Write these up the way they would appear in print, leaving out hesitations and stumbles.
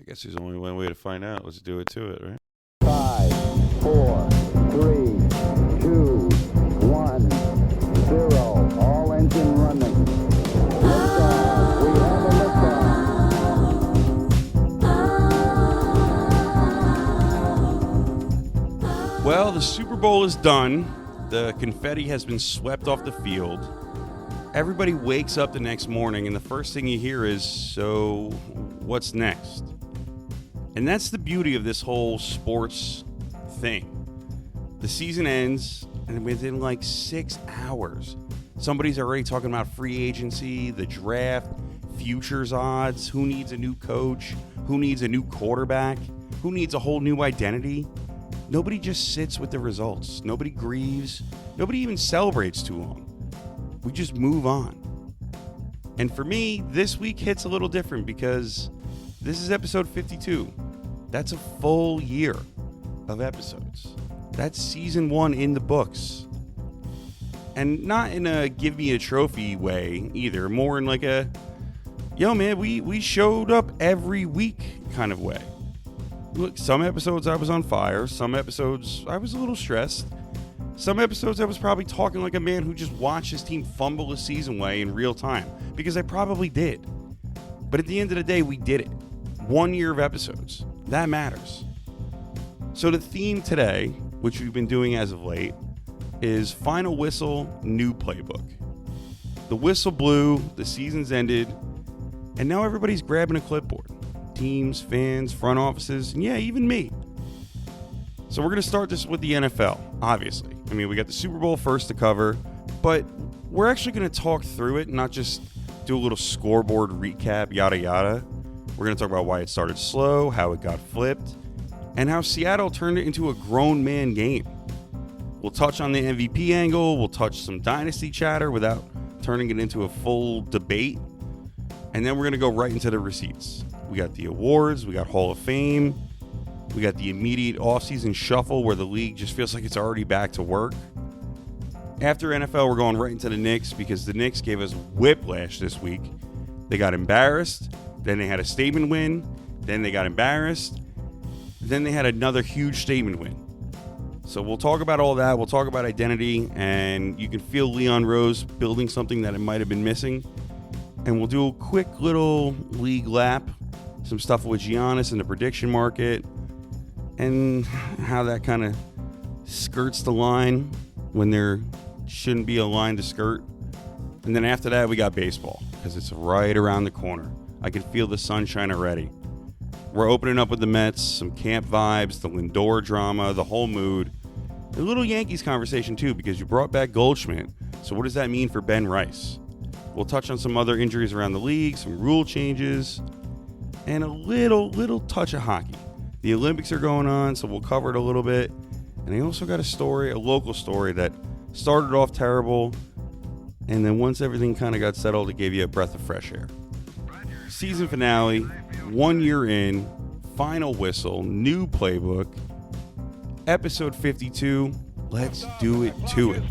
guess there's only one way to find out. Let's do it to it, right? 5, 4, 3, 2, 1, 0. All engine running. Liftoff. We have a liftoff. Well, the Super Bowl is done. The confetti has been swept off the field. Everybody wakes up the next morning, and the first thing you hear is, so what's next? And that's the beauty of this whole sports thing. The season ends, and within like 6 hours, somebody's already talking about free agency, the draft, futures odds, who needs a new coach, who needs a new quarterback, who needs a whole new identity. Nobody just sits with the results. Nobody grieves. Nobody even celebrates too long. We just move on. And for me, this week hits a little different because this is episode 52. That's a full year of episodes. That's season 1 in the books. And not in a give me a trophy way either. More in like a, yo man, we showed up every week kind of way. Look, some episodes I was on fire. Some episodes I was a little stressed. Some episodes I was probably talking like a man who just watched his team fumble a season away in real time. Because I probably did. But at the end of the day, we did it. 1 year of episodes. That matters. So the theme today, which we've been doing as of late, is Final Whistle, New Playbook. The whistle blew, the season's ended, and now everybody's grabbing a clipboard. Teams, fans, front offices, and yeah, even me. So we're going to start this with the NFL, obviously. I mean, we got the Super Bowl first to cover, but we're actually going to talk through it, not just do a little scoreboard recap, yada yada. We're going to talk about why it started slow, how it got flipped, and how Seattle turned it into a grown man game. We'll touch on the MVP angle, we'll touch some dynasty chatter without turning it into a full debate, and then we're going to go right into the receipts. We got the awards, we got Hall of Fame, we got the immediate offseason shuffle where the league just feels like it's already back to work. After NFL, we're going right into the Knicks because the Knicks gave us whiplash this week. They got embarrassed, then they had a statement win, then they got embarrassed, then they had another huge statement win. So we'll talk about all that, we'll talk about identity, and you can feel Leon Rose building something that it might have been missing. And we'll do a quick little league lap, some stuff with Giannis in the prediction market, and how that kind of skirts the line when there shouldn't be a line to skirt. And then after that, we got baseball, because it's right around the corner. I can feel the sunshine already. We're opening up with the Mets, some camp vibes, the Lindor drama, the whole mood. A little Yankees conversation too, because you brought back Goldschmidt. So what does that mean for Ben Rice? We'll touch on some other injuries around the league, some rule changes, and a little touch of hockey. The Olympics are going on, so we'll cover it a little bit. And I also got a story, a local story that started off terrible, and then once everything kind of got settled, it gave you a breath of fresh air. Season finale, 1 year in, final whistle, new playbook, episode 52. Let's do it to it.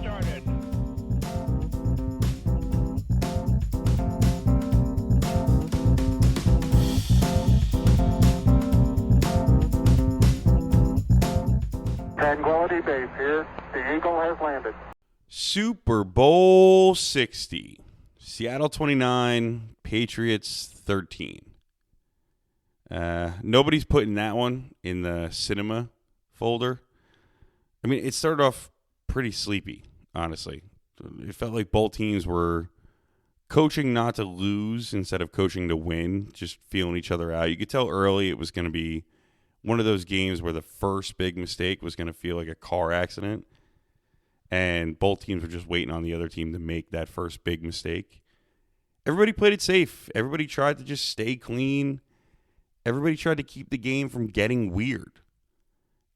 Tranquility Base here. The Eagle has landed. Super Bowl 60. Seattle 29, Patriots 13. Nobody's putting that one in the cinema folder. I mean, it started off pretty sleepy, honestly. It felt like both teams were coaching not to lose instead of coaching to win, just feeling each other out. You could tell early it was going to be one of those games where the first big mistake was going to feel like a car accident, and both teams were just waiting on the other team to make that first big mistake. Everybody played it safe. Everybody tried to just stay clean. Everybody tried to keep the game from getting weird.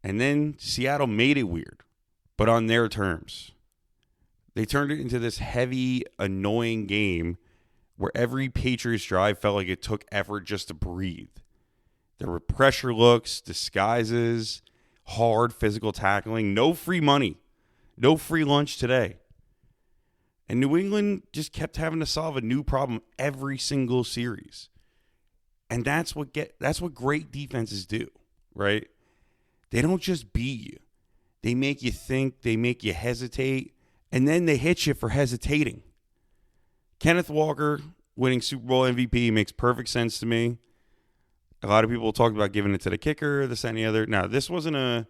And then Seattle made it weird, but on their terms. They turned it into this heavy, annoying game where every Patriots drive felt like it took effort just to breathe. There were pressure looks, disguises, hard physical tackling, no free money, no free lunch today. And New England just kept having to solve a new problem every single series. And that's what great defenses do, right? They don't just beat you. They make you think, they make you hesitate, and then they hit you for hesitating. Kenneth Walker winning Super Bowl MVP makes perfect sense to me. A lot of people talked about giving it to the kicker, this, that, and the other. Now, this wasn't a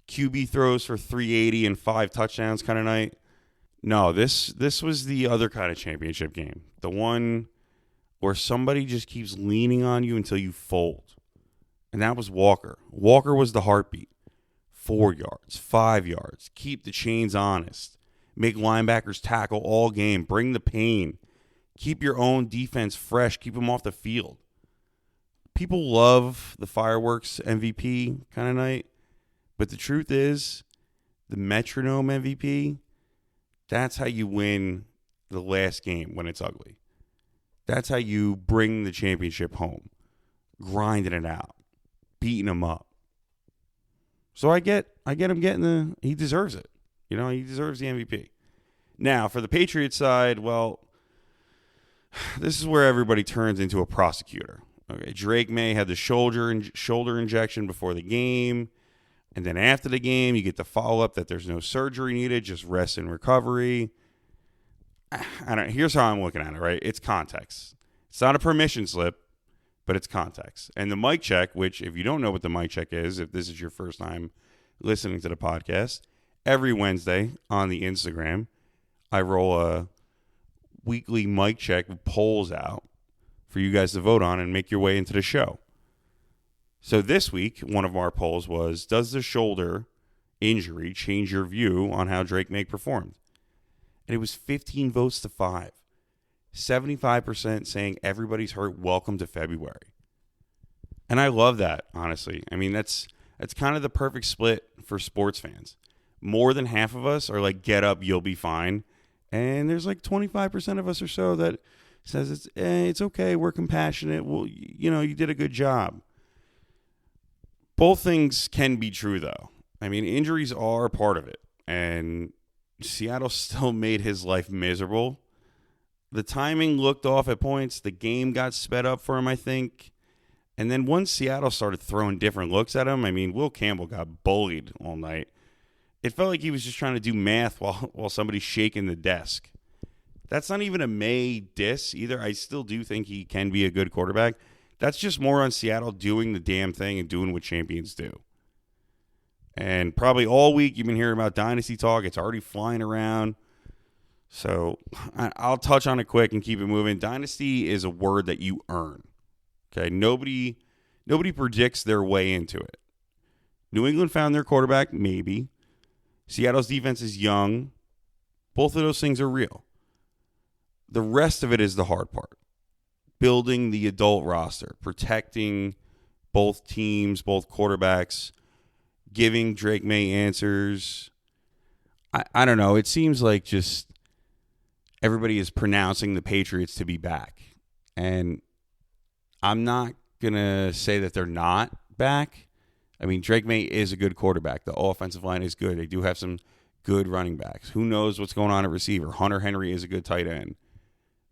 QB throws for 380 and 5 touchdowns kind of night. No, this was the other kind of championship game. The one where somebody just keeps leaning on you until you fold. And that was Walker. Walker was the heartbeat. 4 yards, 5 yards. Keep the chains honest. Make linebackers tackle all game. Bring the pain. Keep your own defense fresh. Keep them off the field. People love the fireworks MVP kind of night. But the truth is, the metronome MVP, that's how you win the last game when it's ugly. That's how you bring the championship home. Grinding it out. Beating him up. So I get him getting he deserves it. You know, he deserves the MVP. Now, for the Patriots side, well, this is where everybody turns into a prosecutor. Okay, Drake May had the shoulder injection before the game. And then after the game, you get the follow-up that there's no surgery needed, just rest and recovery. Here's how I'm looking at it, right? It's context. It's not a permission slip, but it's context. And the mic check, which if you don't know what the mic check is, if this is your first time listening to the podcast, every Wednesday on the Instagram, I roll a weekly mic check with polls out for you guys to vote on and make your way into the show. So this week, one of our polls was, does the shoulder injury change your view on how Drake May performed? And it was 15 votes to 5. 75% saying everybody's hurt, welcome to February. And I love that, honestly. I mean, that's kind of the perfect split for sports fans. More than half of us are like, get up, you'll be fine. And there's like 25% of us or so that says it's okay, we're compassionate, well, you know, you did a good job. Both things can be true, though. I mean, injuries are a part of it. And Seattle still made his life miserable. The timing looked off at points. The game got sped up for him, I think. And then once Seattle started throwing different looks at him, I mean, Will Campbell got bullied all night. It felt like he was just trying to do math while somebody's shaking the desk. That's not even a May diss either. I still do think he can be a good quarterback. That's just more on Seattle doing the damn thing and doing what champions do. And probably all week you've been hearing about dynasty talk. It's already flying around. So I'll touch on it quick and keep it moving. Dynasty is a word that you earn. Okay, nobody predicts their way into it. New England found their quarterback, maybe. Seattle's defense is young. Both of those things are real. The rest of it is the hard part. Building the adult roster, protecting both teams, both quarterbacks, giving Drake May answers. I don't know. It seems like just everybody is pronouncing the Patriots to be back. And I'm not going to say that they're not back. I mean, Drake May is a good quarterback. The offensive line is good. They do have some good running backs. Who knows what's going on at receiver? Hunter Henry is a good tight end.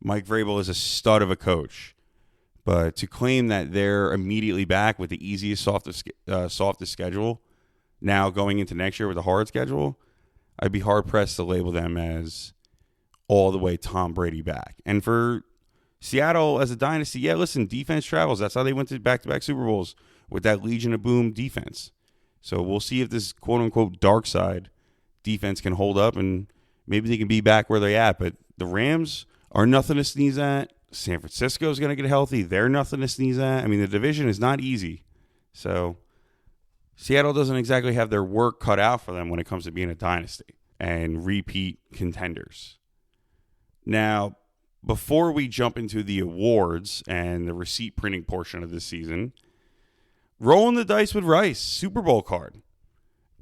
Mike Vrabel is a stud of a coach. But to claim that they're immediately back with the easiest, softest schedule, now going into next year with a hard schedule, I'd be hard-pressed to label them as all the way Tom Brady back. And for Seattle as a dynasty, yeah, listen, defense travels. That's how they went to back-to-back Super Bowls with that Legion of Boom defense. So we'll see if this quote-unquote dark side defense can hold up and maybe they can be back where they're at. But the Rams are nothing to sneeze at. San Francisco's going to get healthy. They're nothing to sneeze at. I mean, the division is not easy. So Seattle doesn't exactly have their work cut out for them when it comes to being a dynasty and repeat contenders. Now, before we jump into the awards and the receipt printing portion of this season, rolling the dice with Rice, Super Bowl card.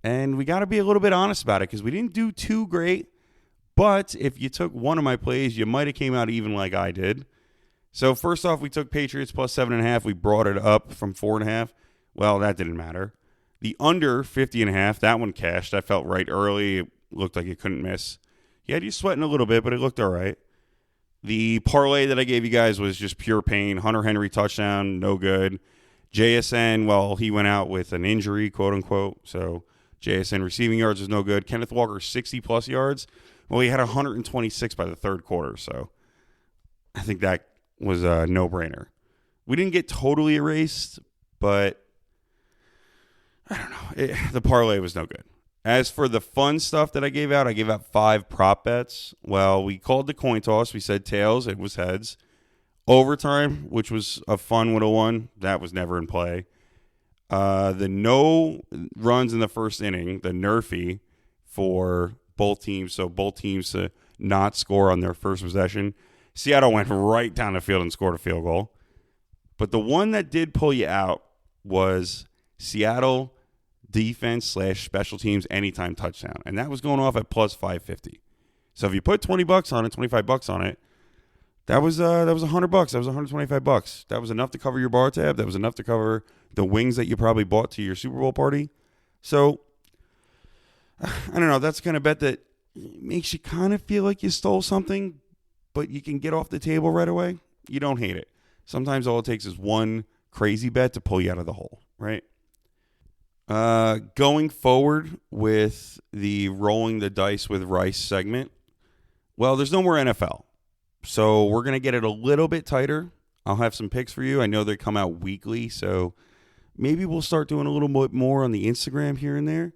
And we got to be a little bit honest about it because we didn't do too great. But if you took one of my plays, you might have came out even like I did. So first off, we took Patriots plus 7.5. We brought it up from 4.5. Well, that didn't matter. The under 50.5, that one cashed. I felt right early. It looked like it couldn't miss. He had you sweating a little bit, but it looked all right. The parlay that I gave you guys was just pure pain. Hunter Henry touchdown, no good. JSN, well, he went out with an injury, quote unquote. So JSN receiving yards was no good. Kenneth Walker, 60-plus yards. Well, he had 126 by the third quarter. So I think that was a no-brainer. We didn't get totally erased, but I don't know. The parlay was no good. As for the fun stuff that I gave out 5 prop bets. Well, we called the coin toss. We said tails. It was heads. Overtime, which was a fun 101. That was never in play. The no runs in the first inning, the nerfy for both teams. So both teams to not score on their first possession. Seattle went right down the field and scored a field goal. But the one that did pull you out was Seattle defense / special teams anytime touchdown. And that was going off at plus 550. So if you put $20 on it, $25 on it, that was $100. That was $125. That was enough to cover your bar tab. That was enough to cover the wings that you probably bought to your Super Bowl party. So I don't know. That's the kind of bet that makes you kind of feel like you stole something, but you can get off the table right away. You don't hate it. Sometimes all it takes is one crazy bet to pull you out of the hole, right? Going forward with the rolling the dice with Rice segment, well, there's no more NFL. So we're going to get it a little bit tighter. I'll have some picks for you. I know they come out weekly, so maybe we'll start doing a little bit more on the Instagram here and there.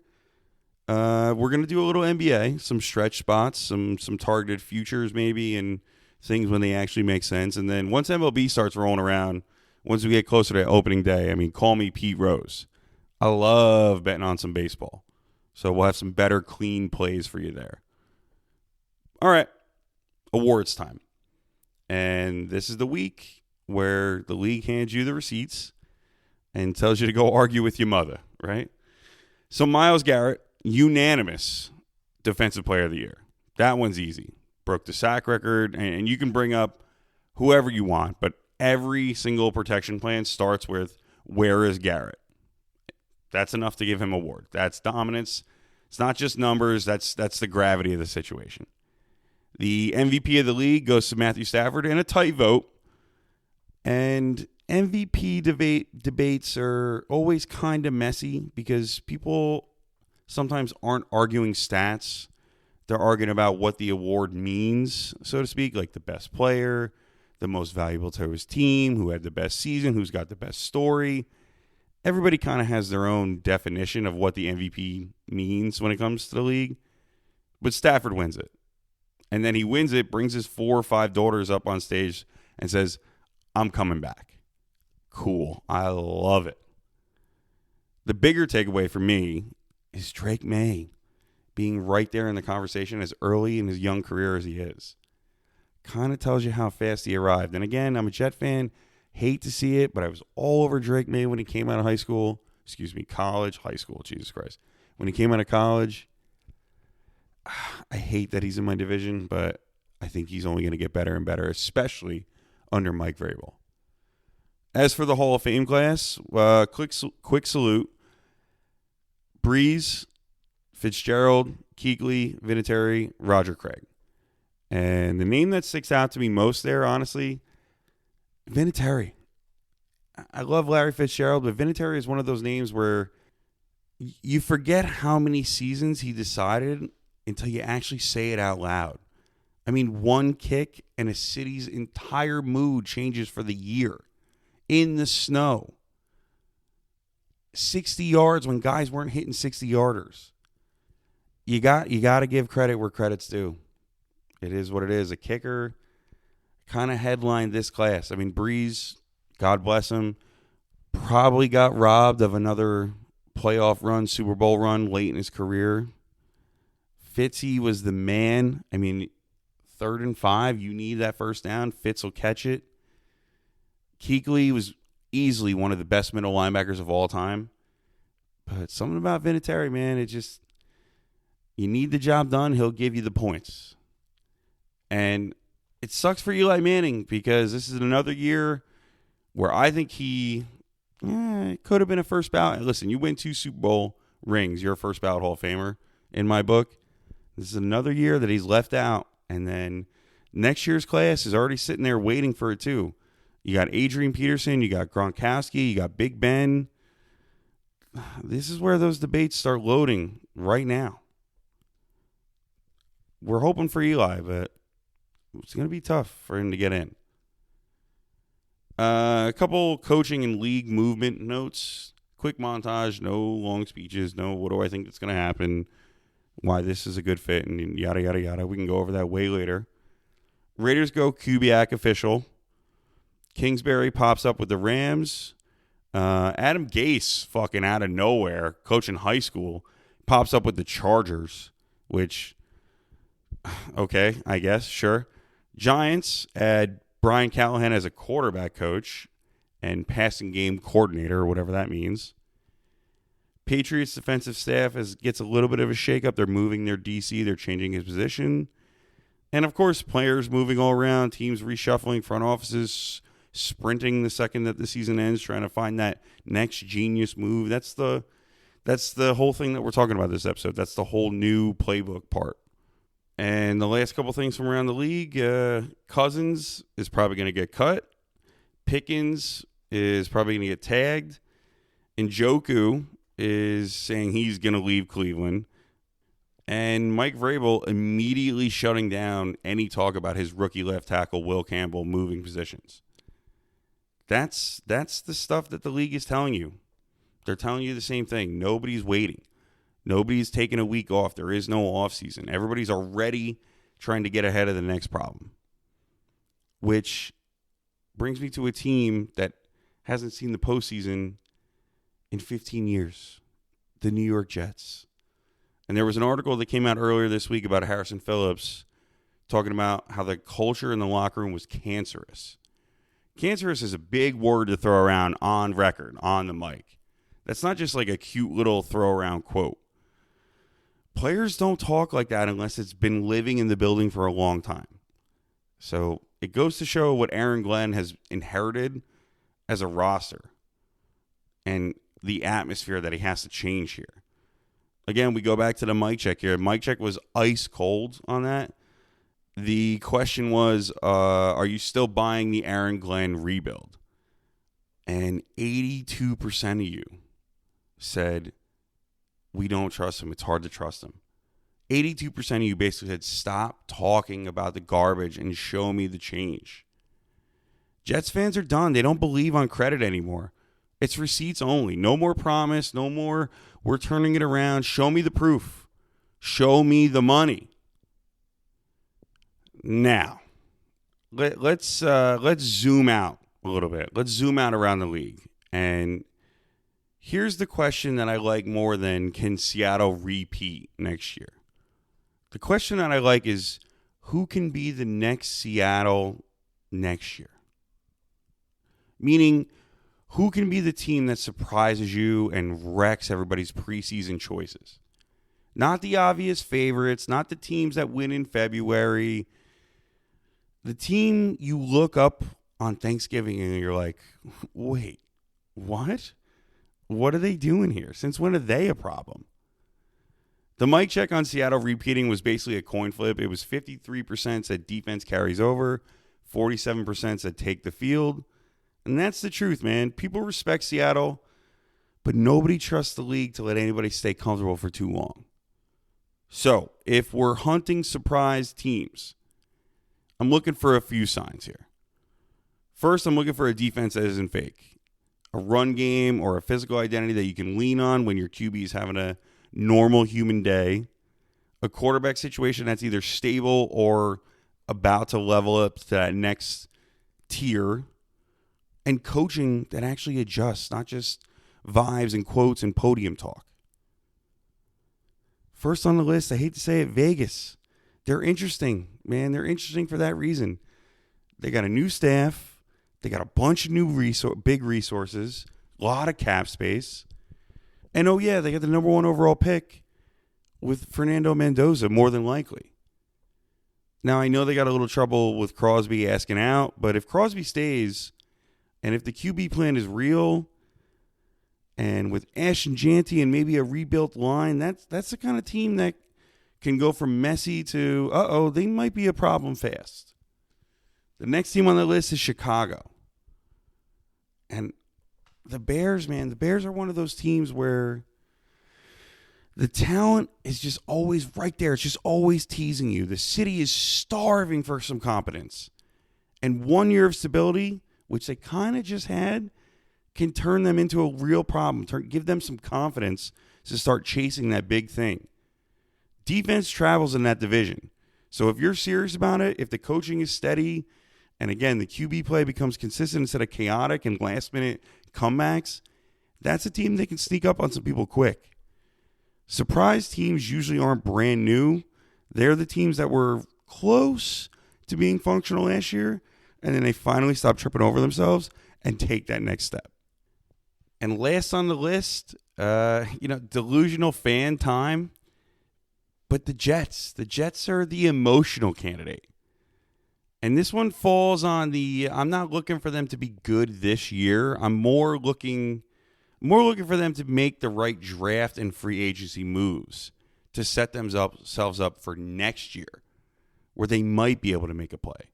We're going to do a little NBA, some stretch spots, some targeted futures maybe, and things when they actually make sense. And then once MLB starts rolling around, once we get closer to opening day, I mean, call me Pete Rose. I love betting on some baseball. So we'll have some better, clean plays for you there. All right, awards time. And this is the week where the league hands you the receipts and tells you to go argue with your mother, right? So Myles Garrett, unanimous Defensive Player of the Year. That one's easy. Broke the sack record, and you can bring up whoever you want, but every single protection plan starts with, where is Garrett? That's enough to give him an award. That's dominance. It's not just numbers. That's the gravity of the situation. The MVP of the league goes to Matthew Stafford in a tight vote. And MVP debates are always kind of messy because people sometimes aren't arguing stats. They're arguing about what the award means, so to speak, like the best player, the most valuable to his team, who had the best season, who's got the best story. Everybody kind of has their own definition of what the MVP means when it comes to the league. But Stafford wins it. And then he wins it, brings his 4 or 5 daughters up on stage and says, I'm coming back. Cool. I love it. The bigger takeaway for me is Drake May being right there in the conversation as early in his young career as he is. Kind of tells you how fast he arrived. And again, I'm a Jet fan. Hate to see it, but I was all over Drake May when he came out of high school. High school, Jesus Christ. When he came out of college, I hate that he's in my division, but I think he's only going to get better and better, especially under Mike Vrabel. As for the Hall of Fame class, quick salute. Breeze, Fitzgerald, Kuechly, Vinatieri, Roger Craig. And the name that sticks out to me most there, honestly, Vinatieri. I love Larry Fitzgerald, but Vinatieri is one of those names where you forget how many seasons he decided until you actually say it out loud. I mean, one kick and a city's entire mood changes for the year. In the snow. 60 yards when guys weren't hitting 60-yarders. You got to give credit where credit's due. It is what it is. A kicker kind of headlined this class. I mean, Breeze, God bless him, probably got robbed of another playoff run, Super Bowl run late in his career. Fitzy was the man. I mean, 3rd and 5, you need that first down. Fitz will catch it. Kuechly was easily one of the best middle linebackers of all time. But something about Vinatieri, man, it just, you need the job done, he'll give you the points. And it sucks for Eli Manning because this is another year where I think he could have been a first ballot. Listen, you win 2 Super Bowl rings, you're a first ballot Hall of Famer in my book. This is another year that he's left out. And then Next year's class is already sitting there waiting for it too. You got Adrian Peterson, you got Gronkowski, you got Big Ben. This is where those debates start loading right now. We're hoping for Eli, but it's going to be tough for him to get in. A couple coaching and league movement notes. Quick montage, no long speeches, no what do I think that's going to happen, why this is a good fit, and yada, yada, yada. We can go over that way later. Raiders go Kubiak official. Kingsbury pops up with the Rams. Adam Gase, fucking out of nowhere, coaching high school, pops up with the Chargers, which, okay, I guess, sure. Giants add Brian Callahan as a quarterback coach and passing game coordinator, or whatever that means. Patriots defensive staff gets a little bit of a shakeup. They're moving their DC. They're changing his position. And, of course, players moving all around, teams reshuffling, front offices sprinting the second that the season ends, trying to find that next genius move. That's the whole thing that we're talking about this episode. That's the whole new playbook part. And the last couple things from around the league, Cousins is probably going to get cut. Pickens is probably going to get tagged. Njoku is saying he's going to leave Cleveland. And Mike Vrabel immediately shutting down any talk about his rookie left tackle, Will Campbell, moving positions. That's the stuff that the league is telling you. They're telling you the same thing. Nobody's waiting. Nobody's taking a week off. There is no offseason. Everybody's already trying to get ahead of the next problem. Which brings me to a team that hasn't seen the postseason in 15 years. The New York Jets. And there was an article that came out earlier this week about Harrison Phillips talking about how the culture in the locker room was cancerous. Cancerous is a big word to throw around on record, on the mic. That's not just like a cute little throw around quote. Players don't talk like that unless it's been living in the building for a long time. So it goes to show what Aaron Glenn has inherited as a roster and the atmosphere that he has to change here. Again, we go back to the mic check here. Mic check was ice cold on that. The question was, are you still buying the Aaron Glenn rebuild? And 82% of you said, we don't trust him. It's hard to trust him. 82% of you basically said, stop talking about the garbage and show me the change. Jets fans are done. They don't believe on credit anymore. It's receipts only. No more promise. No more, we're turning it around. Show me the proof. Show me the money. Now, let's zoom out a little bit. Let's zoom out around the league. And here's the question that I like more than can Seattle repeat next year. The question that I like is, who can be the next Seattle next year? Meaning, who can be the team that surprises you and wrecks everybody's preseason choices? Not the obvious favorites, not the teams that win in February. The team you look up on Thanksgiving and you're like, wait, what? What are they doing here? Since when are they a problem? The mic check on Seattle repeating was basically a coin flip. It was 53% said defense carries over, 47% said take the field. And that's the truth, man. People respect Seattle, but nobody trusts the league to let anybody stay comfortable for too long. So, if we're hunting surprise teams, I'm looking for a few signs here. First, I'm looking for a defense that isn't fake. A run game or a physical identity that you can lean on when your QB is having a normal human day. A quarterback situation that's either stable or about to level up to that next tier. And coaching that actually adjusts, not just vibes and quotes and podium talk. First on the list, I hate to say it, Vegas. They're interesting, man. They're interesting for that reason. They got a new staff. They got a bunch of new big resources, a lot of cap space. And oh yeah, they got the number 1 overall pick with Fernando Mendoza, more than likely. Now, I know they got a little trouble with Crosby asking out, but if Crosby stays, and if the QB plan is real, and with Ashton Janty and maybe a rebuilt line, that's the kind of team that can go from messy to, they might be a problem fast. The next team on the list is Chicago. And the Bears, man, the Bears are one of those teams where the talent is just always right there. It's just always teasing you. The city is starving for some competence. And 1 year of stability, which they kind of just had, can turn them into a real problem. Give them some confidence to start chasing that big thing. Defense travels in that division. So if you're serious about it, if the coaching is steady, and again, the QB play becomes consistent instead of chaotic and last-minute comebacks, that's a team that can sneak up on some people quick. Surprise teams usually aren't brand new. They're the teams that were close to being functional last year, and then they finally stop tripping over themselves and take that next step. And last on the list, delusional fan time, but the Jets. The Jets are the emotional candidate. And this one falls on I'm not looking for them to be good this year. I'm more looking for them to make the right draft and free agency moves to set themselves up for next year where they might be able to make a play.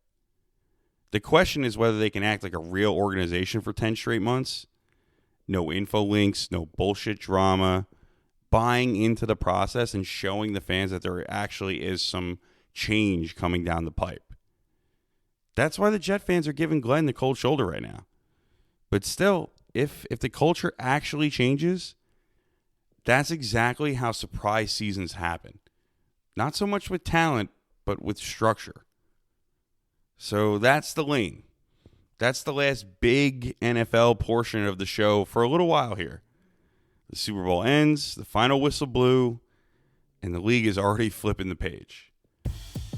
The question is whether they can act like a real organization for 10 straight months. No info links, no bullshit drama, buying into the process and showing the fans that there actually is some change coming down the pipe. That's why the Jet fans are giving Glenn the cold shoulder right now. But still, if the culture actually changes, that's exactly how surprise seasons happen. Not so much with talent, but with structure. So that's the lane. That's the last big NFL portion of the show for a little while here. The Super Bowl ends, the final whistle blew, and the league is already flipping the page.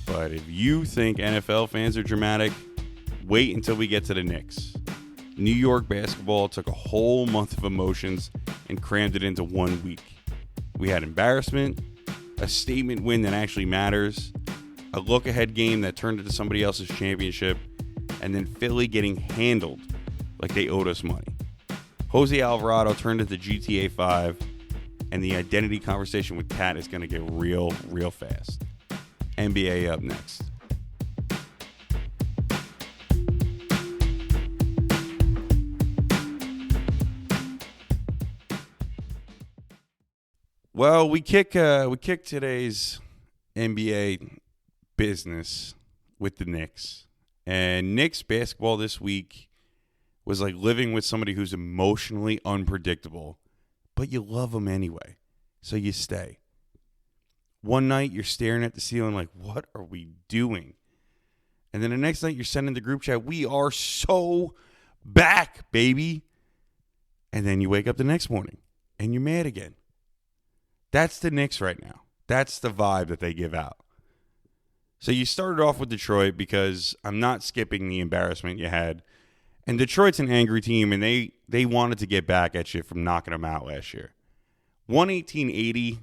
But if you think NFL fans are dramatic, wait until we get to the Knicks. New York basketball took a whole month of emotions and crammed it into 1 week. We had embarrassment, a statement win that actually matters, a look-ahead game that turned into somebody else's championship, and then Philly getting handled like they owed us money. Jose Alvarado turned into GTA 5, and the identity conversation with Kat is going to get real, real fast. NBA up next. Well, we kick today's NBA business with the Knicks. And Knicks basketball this week was like living with somebody who's emotionally unpredictable, but you love them anyway, so you stay. One night you're staring at the ceiling like, what are we doing? And then the next night you're sending the group chat, we are so back, baby. And then you wake up the next morning and you're mad again. That's the Knicks right now. That's the vibe that they give out. So you started off with Detroit because I'm not skipping the embarrassment you had. And Detroit's an angry team, and they wanted to get back at you from knocking them out last year. 118-80,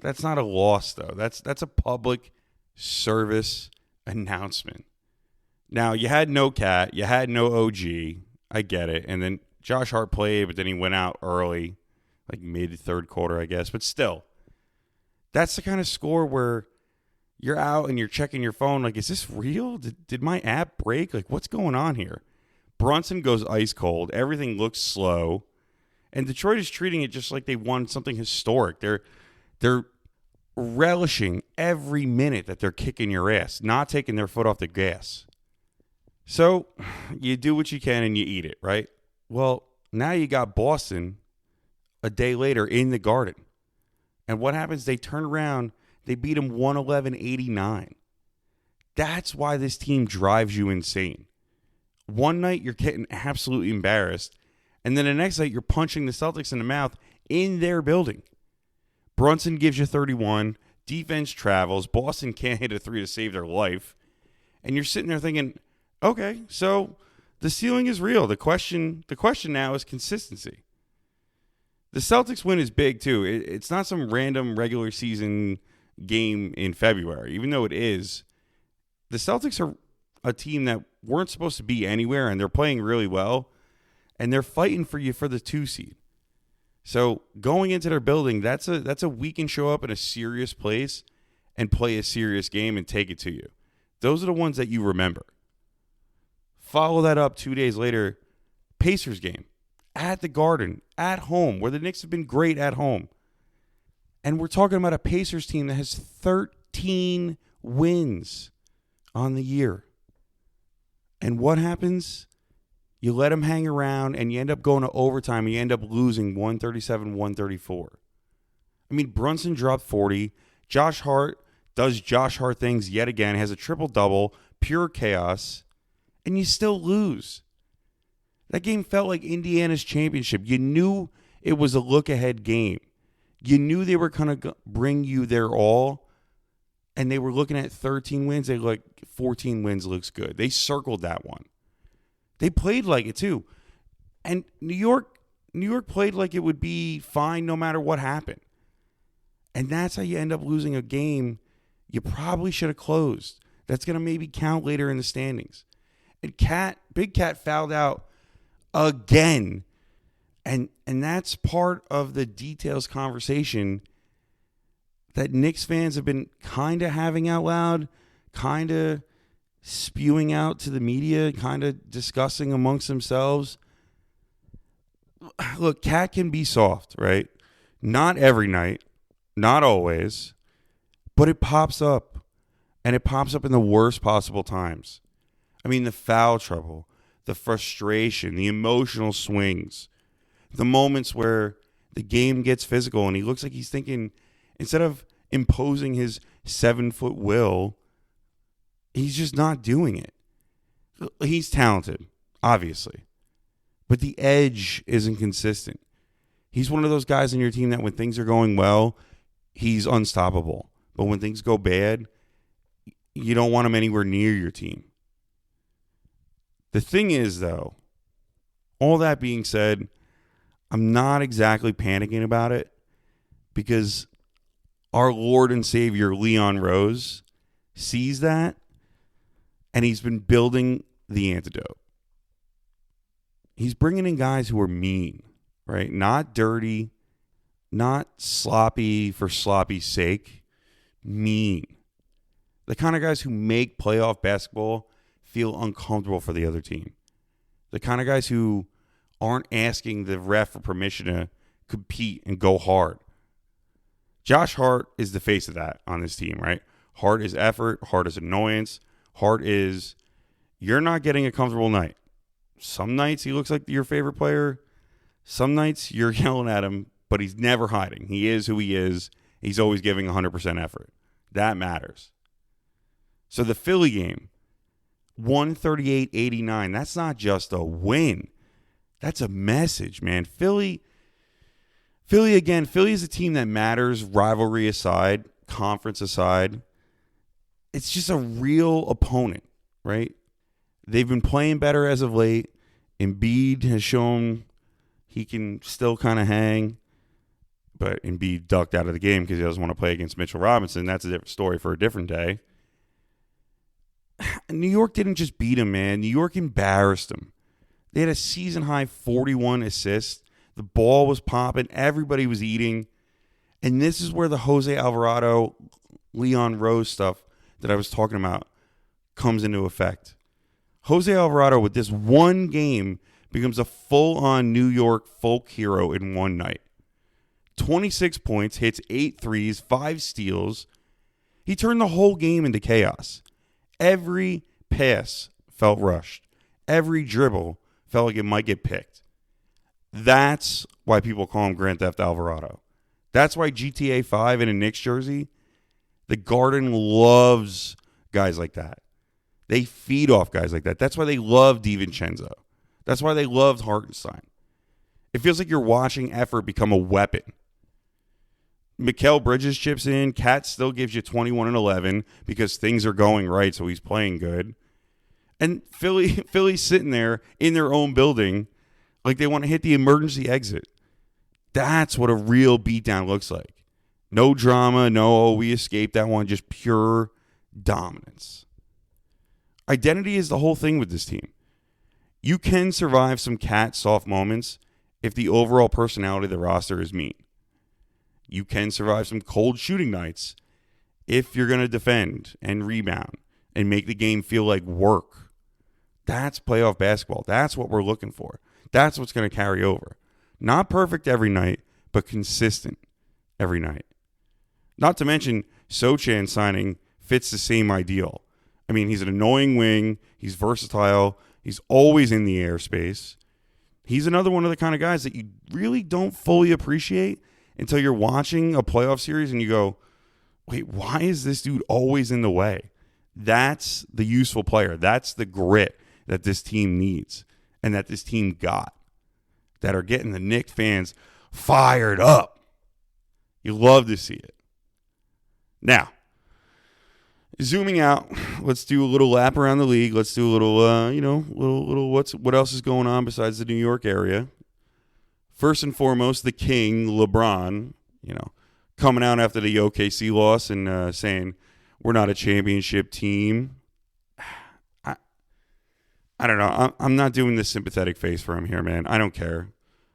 that's not a loss, though. That's a public service announcement. Now, you had no Cat. You had no OG. I get it. And then Josh Hart played, but then he went out early, like mid-third quarter, I guess. But still, that's the kind of score where you're out and you're checking your phone like, is this real? Did my app break? Like, what's going on here? Brunson goes ice cold. Everything looks slow. And Detroit is treating it just like they won something historic. They're relishing every minute that they're kicking your ass, not taking their foot off the gas. So you do what you can and you eat it, right? Well, now you got Boston a day later in the Garden. And what happens? They turn around. They beat them 111-89. That's why this team drives you insane. One night you're getting absolutely embarrassed, and then the next night you're punching the Celtics in the mouth in their building. Brunson gives you 31. Defense travels. Boston can't hit a three to save their life. And you're sitting there thinking, okay, so the ceiling is real. The question now is consistency. The Celtics win is big, too. It's not some random regular season game in February, even though it is. The Celtics are a team that weren't supposed to be anywhere, and they're playing really well, and they're fighting for you for the 2 seed. So going into their building, that's a we can show up in a serious place and play a serious game and take it to you. Those are the ones that you remember. Follow that up 2 days later, Pacers game at the Garden, at home, where the Knicks have been great at home. And we're talking about a Pacers team that has 13 wins on the year. And what happens? You let them hang around, and you end up going to overtime, and you end up losing 137-134. I mean, Brunson dropped 40. Josh Hart does Josh Hart things yet again, has a triple-double, pure chaos, and you still lose. That game felt like Indiana's championship. You knew it was a look-ahead game. You knew they were going to bring you their all, and they were looking at 13 wins. They were like, 14 wins looks good. They circled that one. They played like it, too. And New York played like it would be fine no matter what happened. And that's how you end up losing a game you probably should have closed. That's going to maybe count later in the standings. And Big Cat fouled out again. And that's part of the details conversation that Knicks fans have been kind of having out loud, kind of spewing out to the media, kind of discussing amongst themselves. Look, Cat can be soft, right? Not every night, not always, but it pops up, and it pops up in the worst possible times. I mean, the foul trouble, the frustration, the emotional swings, the moments where the game gets physical and he looks like he's thinking, instead of imposing his 7-foot will, he's just not doing it. He's talented, obviously, but the edge isn't consistent. He's one of those guys in your team that when things are going well, he's unstoppable. But when things go bad, you don't want him anywhere near your team. The thing is, though, all that being said, I'm not exactly panicking about it because our Lord and Savior, Leon Rose, sees that, and he's been building the antidote. He's bringing in guys who are mean, right? Not dirty, not sloppy for sloppy's sake, mean. The kind of guys who make playoff basketball feel uncomfortable for the other team. The kind of guys who aren't asking the ref for permission to compete and go hard. Josh Hart is the face of that on this team, right? Hart is effort. Hart is annoyance. Hart is, you're not getting a comfortable night. Some nights he looks like your favorite player. Some nights you're yelling at him, but he's never hiding. He is who he is. He's always giving 100% effort. That matters. So the Philly game, 138-89, that's not just a win. That's a message, man. Philly is a team that matters, rivalry aside, conference aside. It's just a real opponent, right? They've been playing better as of late. Embiid has shown he can still kind of hang, but Embiid ducked out of the game because he doesn't want to play against Mitchell Robinson. That's a different story for a different day. New York didn't just beat him, man. New York embarrassed him. They had a season-high 41 assists. The ball was popping. Everybody was eating. And this is where the Jose Alvarado, Leon Rose stuff that I was talking about comes into effect. Jose Alvarado, with this one game, becomes a full-on New York folk hero in one night. 26 points, hits 8 threes, 5 steals. He turned the whole game into chaos. Every pass felt rushed. Every dribble felt like it might get picked. That's why people call him Grand Theft Alvarado. That's why GTA 5 in a Knicks jersey, the Garden loves guys like that. They feed off guys like that. That's why they love DiVincenzo. That's why they loved Hartenstein. It feels like you're watching effort become a weapon. Mikal Bridges chips in. Cat still gives you 21 and 11 because things are going right, so he's playing good. And Philly's sitting there in their own building like they want to hit the emergency exit. That's what a real beatdown looks like. No drama, we escaped that one, just pure dominance. Identity is the whole thing with this team. You can survive some Cat soft moments if the overall personality of the roster is mean. You can survive some cold shooting nights if you're going to defend and rebound and make the game feel like work. That's playoff basketball. That's what we're looking for. That's what's going to carry over. Not perfect every night, but consistent every night. Not to mention, Sochan signing fits the same ideal. I mean, he's an annoying wing. He's versatile. He's always in the airspace. He's another one of the kind of guys that you really don't fully appreciate until you're watching a playoff series and you go, wait, why is this dude always in the way? That's the useful player. That's the grit that this team needs and that this team got, that are getting the Knicks fans fired up. You love to see it. Now, zooming out, let's do a little lap around the league. Let's do a little, what else is going on besides the New York area. First and foremost, the king, LeBron, coming out after the OKC loss and saying, we're not a championship team. I don't know. I'm not doing this sympathetic face for him here, man. I don't care.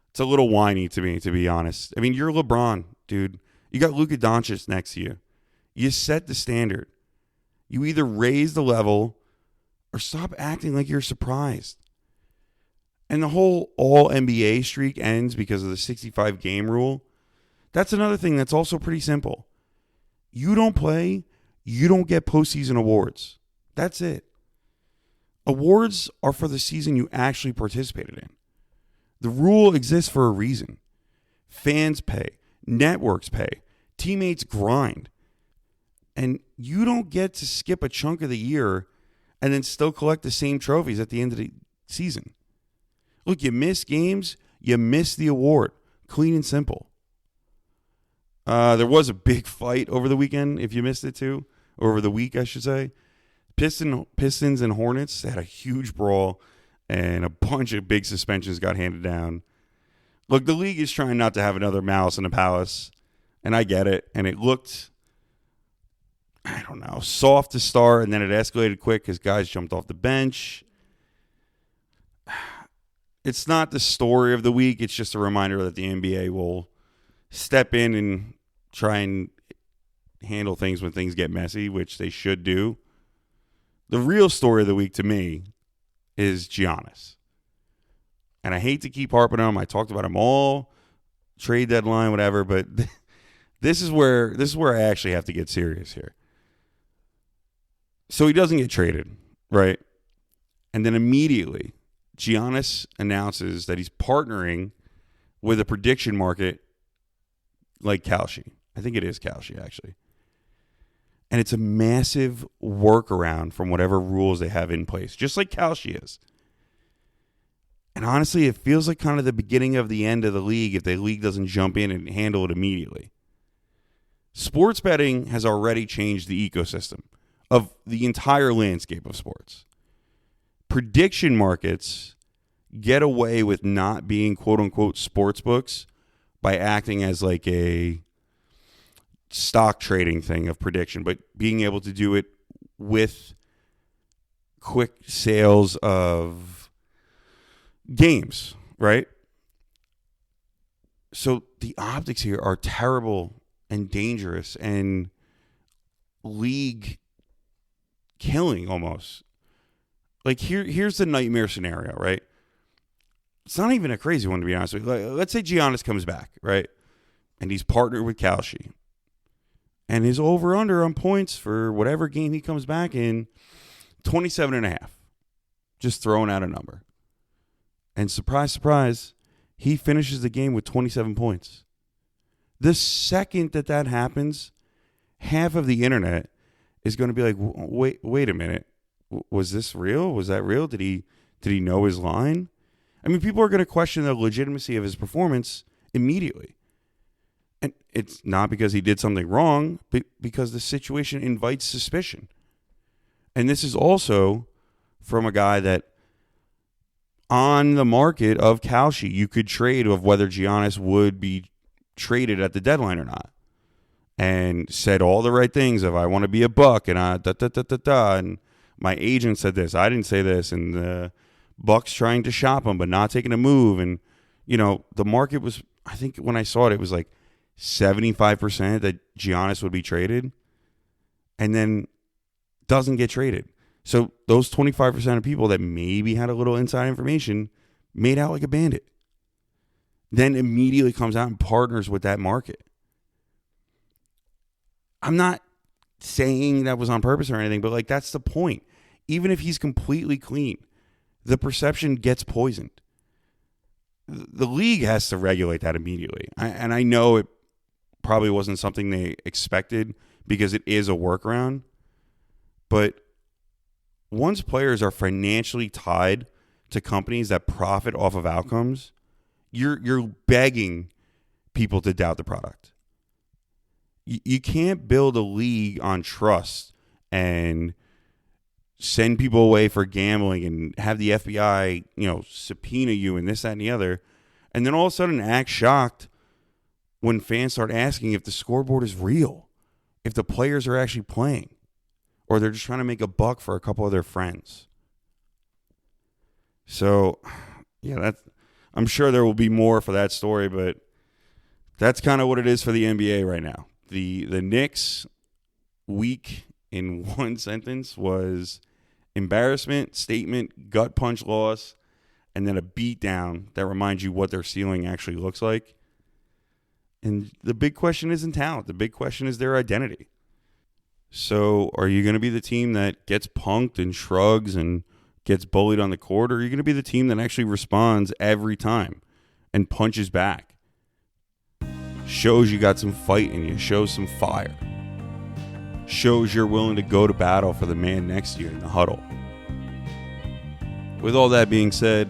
It's a little whiny to me, to be honest. I mean, you're LeBron, dude. You got Luka Doncic next to you. You set the standard. You either raise the level or stop acting like you're surprised. And the whole all-NBA streak ends because of the 65-game rule. That's another thing that's also pretty simple. You don't play, you don't get postseason awards. That's it. Awards are for the season you actually participated in. The rule exists for a reason. Fans pay, networks pay, teammates grind. And you don't get to skip a chunk of the year and then still collect the same trophies at the end of the season. Look, you miss games, you miss the award. Clean and simple. There was a big fight over the weekend, if you missed it too. Over the week, I should say. Pistons and Hornets had a huge brawl, and a bunch of big suspensions got handed down. Look, the league is trying not to have another Malice in the Palace, and I get it. And it looked, I don't know, soft to start, and then it escalated quick because guys jumped off the bench. It's not the story of the week. It's just a reminder that the NBA will step in and try and handle things when things get messy, which they should do. The real story of the week to me is Giannis. And I hate to keep harping on him. I talked about him all, trade deadline, whatever, but this is where I actually have to get serious here. So he doesn't get traded, right? And then immediately Giannis announces that he's partnering with a prediction market like Kalshi. I think it is Kalshi, actually. And it's a massive workaround from whatever rules they have in place, just like Kalshi is. And honestly, it feels like kind of the beginning of the end of the league if the league doesn't jump in and handle it immediately. Sports betting has already changed the ecosystem of the entire landscape of sports. Prediction markets get away with not being quote-unquote sports books by acting as like a stock trading thing of prediction, but being able to do it with quick sales of games, right? So the optics here are terrible and dangerous and league killing almost. Like here's the nightmare scenario, right? It's not even a crazy one, to be honest with you. Let's say Giannis comes back, right? And he's partnered with Kalshi. And his over-under on points for whatever game he comes back in, 27.5. Just throwing out a number. And surprise, surprise, he finishes the game with 27 points. The second that happens, half of the internet is going to be like, wait a minute. Was this real? Was that real? Did he know his line? I mean, people are going to question the legitimacy of his performance immediately. And it's not because he did something wrong, but because the situation invites suspicion. And this is also from a guy that on the market of Kalshi, you could trade of whether Giannis would be traded at the deadline or not. And said all the right things of I want to be a buck and and my agent said this. I didn't say this. And the Bucks trying to shop him but not taking a move. And, the market was, I think when I saw it, it was like 75% that Giannis would be traded. And then doesn't get traded. So those 25% of people that maybe had a little inside information made out like a bandit. Then immediately comes out and partners with that market. I'm not saying that was on purpose or anything, but like that's the point. Even if he's completely clean, the perception gets poisoned. The league has to regulate that immediately. And I know it probably wasn't something they expected because it is a workaround. But once players are financially tied to companies that profit off of outcomes, you're begging people to doubt the product. You can't build a league on trust and send people away for gambling and have the FBI, subpoena you and this, that, and the other, and then all of a sudden act shocked when fans start asking if the scoreboard is real, if the players are actually playing, or they're just trying to make a buck for a couple of their friends. So, yeah, I'm sure there will be more for that story, but that's kind of what it is for the NBA right now. The Knicks week in one sentence was embarrassment, statement, gut punch loss, and then a beatdown that reminds you what their ceiling actually looks like. And the big question isn't talent. The big question is their identity. So are you going to be the team that gets punked and shrugs and gets bullied on the court, or are you going to be the team that actually responds every time and punches back? Shows you got some fight in you, shows some fire. Shows you're willing to go to battle for the man next to you in the huddle. With all that being said,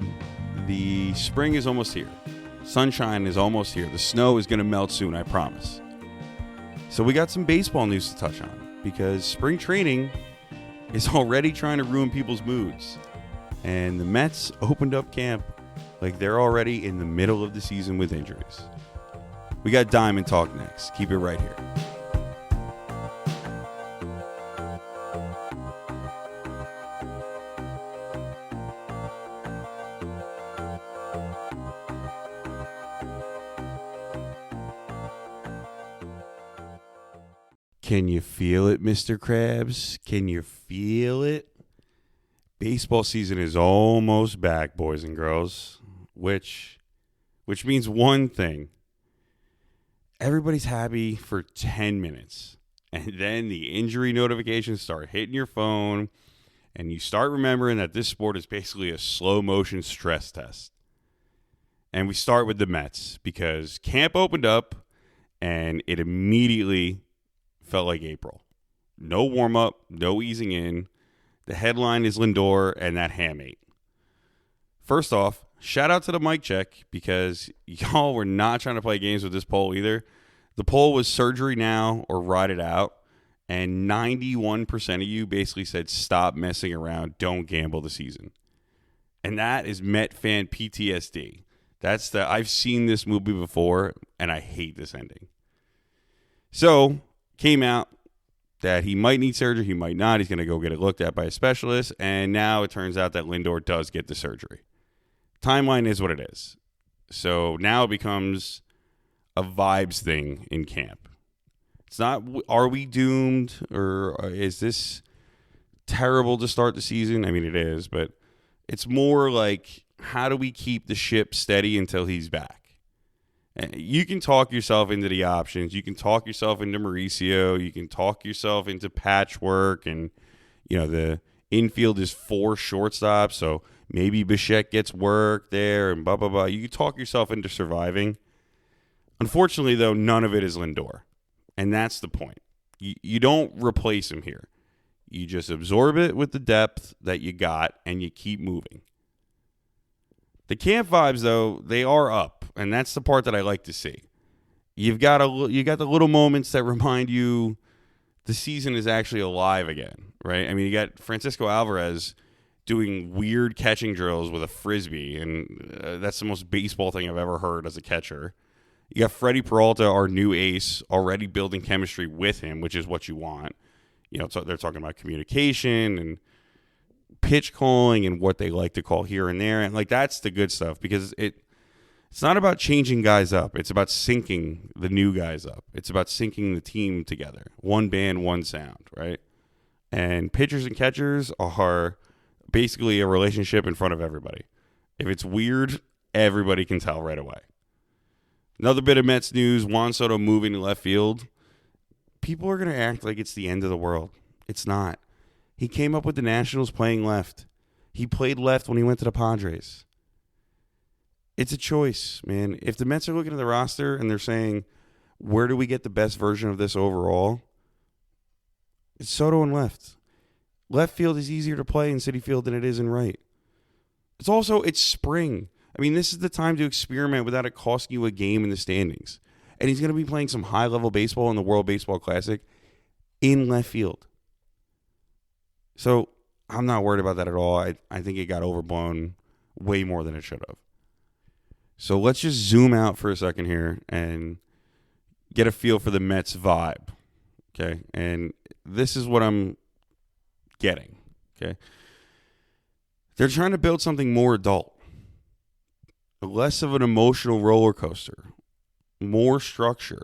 the spring is almost here. Sunshine is almost here. The snow is going to melt soon, I promise. So we got some baseball news to touch on because spring training is already trying to ruin people's moods. And the Mets opened up camp like they're already in the middle of the season with injuries. We got Diamond Talk next. Keep it right here. Can you feel it, Mr. Krabs? Can you feel it? Baseball season is almost back, boys and girls, which means one thing. Everybody's happy for 10 minutes, and then the injury notifications start hitting your phone, and you start remembering that this sport is basically a slow-motion stress test. And we start with the Mets because camp opened up, and it immediately felt like April. No warm-up, no easing in. The headline is Lindor and that hamate. First off, shout out to the mic check because y'all were not trying to play games with this poll either. The poll was surgery now or ride it out. And 91% of you basically said stop messing around, don't gamble the season. And that is Met fan PTSD. I've seen this movie before and I hate this ending. So, came out that he might need surgery, he might not. He's going to go get it looked at by a specialist. And now it turns out that Lindor does get the surgery. Timeline is what it is. So now it becomes a vibes thing in camp. It's not, are we doomed or is this terrible to start the season? I mean, it is, but it's more like, how do we keep the ship steady until he's back? You can talk yourself into the options. You can talk yourself into Mauricio. You can talk yourself into patchwork. And, the infield is 4 shortstops. So maybe Bichette gets work there and blah, blah, blah. You can talk yourself into surviving. Unfortunately, though, none of it is Lindor. And that's the point. You don't replace him here. You just absorb it with the depth that you got and you keep moving. The camp vibes, though, they are up, and that's the part that I like to see. You got the little moments that remind you the season is actually alive again, right? I mean, you got Francisco Alvarez doing weird catching drills with a frisbee, and that's the most baseball thing I've ever heard as a catcher. You got Freddie Peralta, our new ace, already building chemistry with him, which is what you want. So they're talking about communication and pitch calling and what they like to call here and there. And that's the good stuff because it's not about changing guys up. It's about syncing the new guys up. It's about syncing the team together. One band, one sound, right? And pitchers and catchers are basically a relationship in front of everybody. If it's weird, everybody can tell right away. Another bit of Mets news, Juan Soto moving to left field. People are going to act like it's the end of the world. It's not. He came up with the Nationals playing left. He played left when he went to the Padres. It's a choice, man. If the Mets are looking at the roster and they're saying, where do we get the best version of this overall? It's Soto and left. Left field is easier to play in Citi Field than it is in right. It's spring. I mean, this is the time to experiment without it costing you a game in the standings. And he's going to be playing some high-level baseball in the World Baseball Classic in left field. So I'm not worried about that at all. I think it got overblown way more than it should have. So let's just zoom out for a second here and get a feel for the Mets vibe. Okay? And this is what I'm getting. Okay? They're trying to build something more adult. Less of an emotional roller coaster. More structure.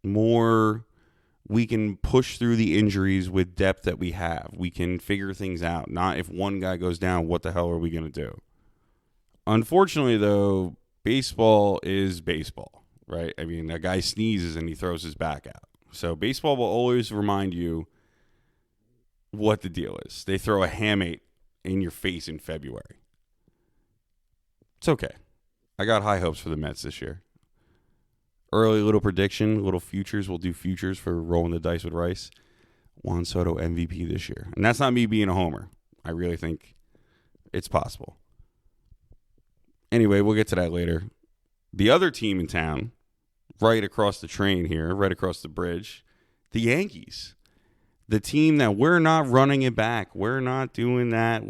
More we can push through the injuries with depth that we have. We can figure things out. Not if one guy goes down, what the hell are we going to do? Unfortunately, though, baseball is baseball, right? I mean, a guy sneezes and he throws his back out. So baseball will always remind you what the deal is. They throw a hamate in your face in February. It's okay. I got high hopes for the Mets this year. Early little prediction, little futures. We'll do futures for rolling the dice with Rice. Juan Soto MVP this year. And that's not me being a homer. I really think it's possible. Anyway, we'll get to that later. The other team in town, right across the train here, right across the bridge, the Yankees. The team that we're not running it back. We're not doing that.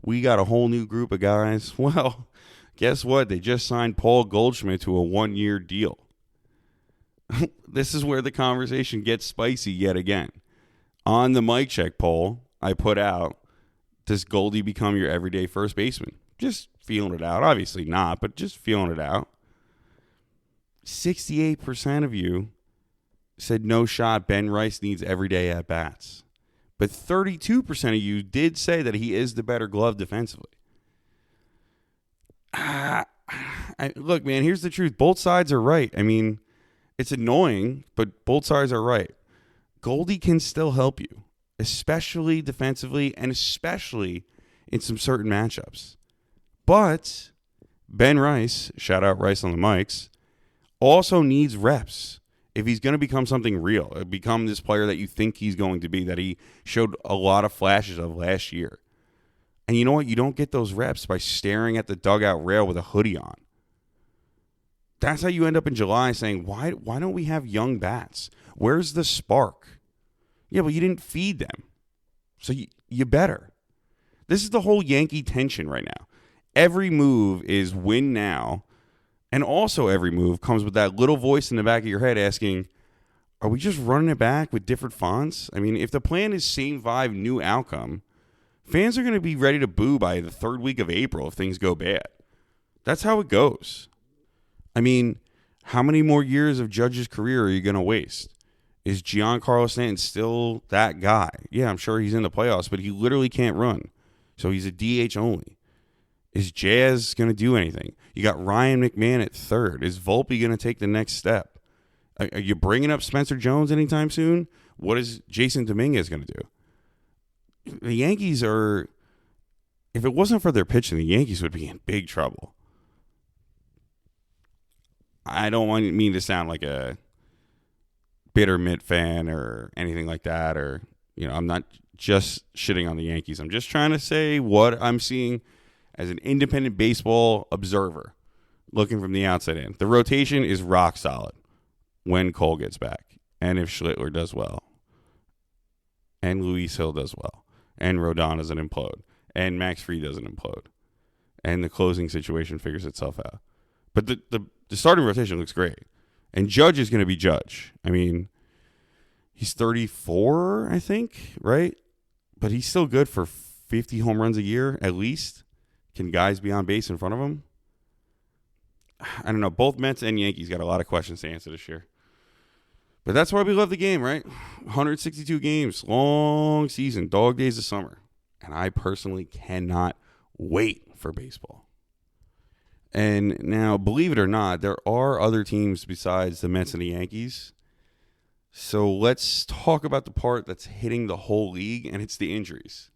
We got a whole new group of guys. Well, guess what? They just signed Paul Goldschmidt to a 1-year deal. This is where the conversation gets spicy yet again. On the mic check poll I put out, does Goldie become your everyday first baseman? Just feeling it out. Obviously not, but just feeling it out. 68% of you said no shot. Ben Rice needs everyday at-bats. But 32% of you did say that he is the better glove defensively. Look, man, here's the truth. Both sides are right. I mean, it's annoying, but both sides are right. Goldie can still help you, especially defensively and especially in some certain matchups. But Ben Rice, shout out Rice on the mics, also needs reps if he's going to become something real, become this player that you think he's going to be, that he showed a lot of flashes of last year. And you know what? You don't get those reps by staring at the dugout rail with a hoodie on. That's how you end up in July saying, why don't we have young bats? Where's the spark? Yeah, but you didn't feed them. So you better. This is the whole Yankee tension right now. Every move is win now. And also every move comes with that little voice in the back of your head asking, are we just running it back with different fonts? I mean, if the plan is same vibe, new outcome, fans are going to be ready to boo by the third week of April if things go bad. That's how it goes. I mean, how many more years of Judge's career are you going to waste? Is Giancarlo Stanton still that guy? Yeah, I'm sure he's in the playoffs, but he literally can't run. So he's a DH only. Is Jazz going to do anything? You got Ryan McMahon at third. Is Volpe going to take the next step? Are you bringing up Spencer Jones anytime soon? What is Jason Dominguez going to do? The Yankees are, if it wasn't for their pitching, the Yankees would be in big trouble. I don't want me to sound like a bitter Mitt fan or anything like that, or, you know, I'm not just shitting on the Yankees. I'm just trying to say what I'm seeing as an independent baseball observer looking from the outside in. The rotation is rock solid when Cole gets back, and if Schlittler does well, and Luis Hill does well, and Rodon doesn't implode, and Max Fried doesn't implode, and the closing situation figures itself out. But the starting rotation looks great. And Judge is going to be Judge. I mean, he's 34, I think, right? But he's still good for 50 home runs a year, at least. Can guys be on base in front of him? I don't know. Both Mets and Yankees got a lot of questions to answer this year. But that's why we love the game, right? 162 games, long season, dog days of summer. And I personally cannot wait for baseball. And now, believe it or not, there are other teams besides the Mets and the Yankees. So let's talk about the part that's hitting the whole league, and it's the injuries.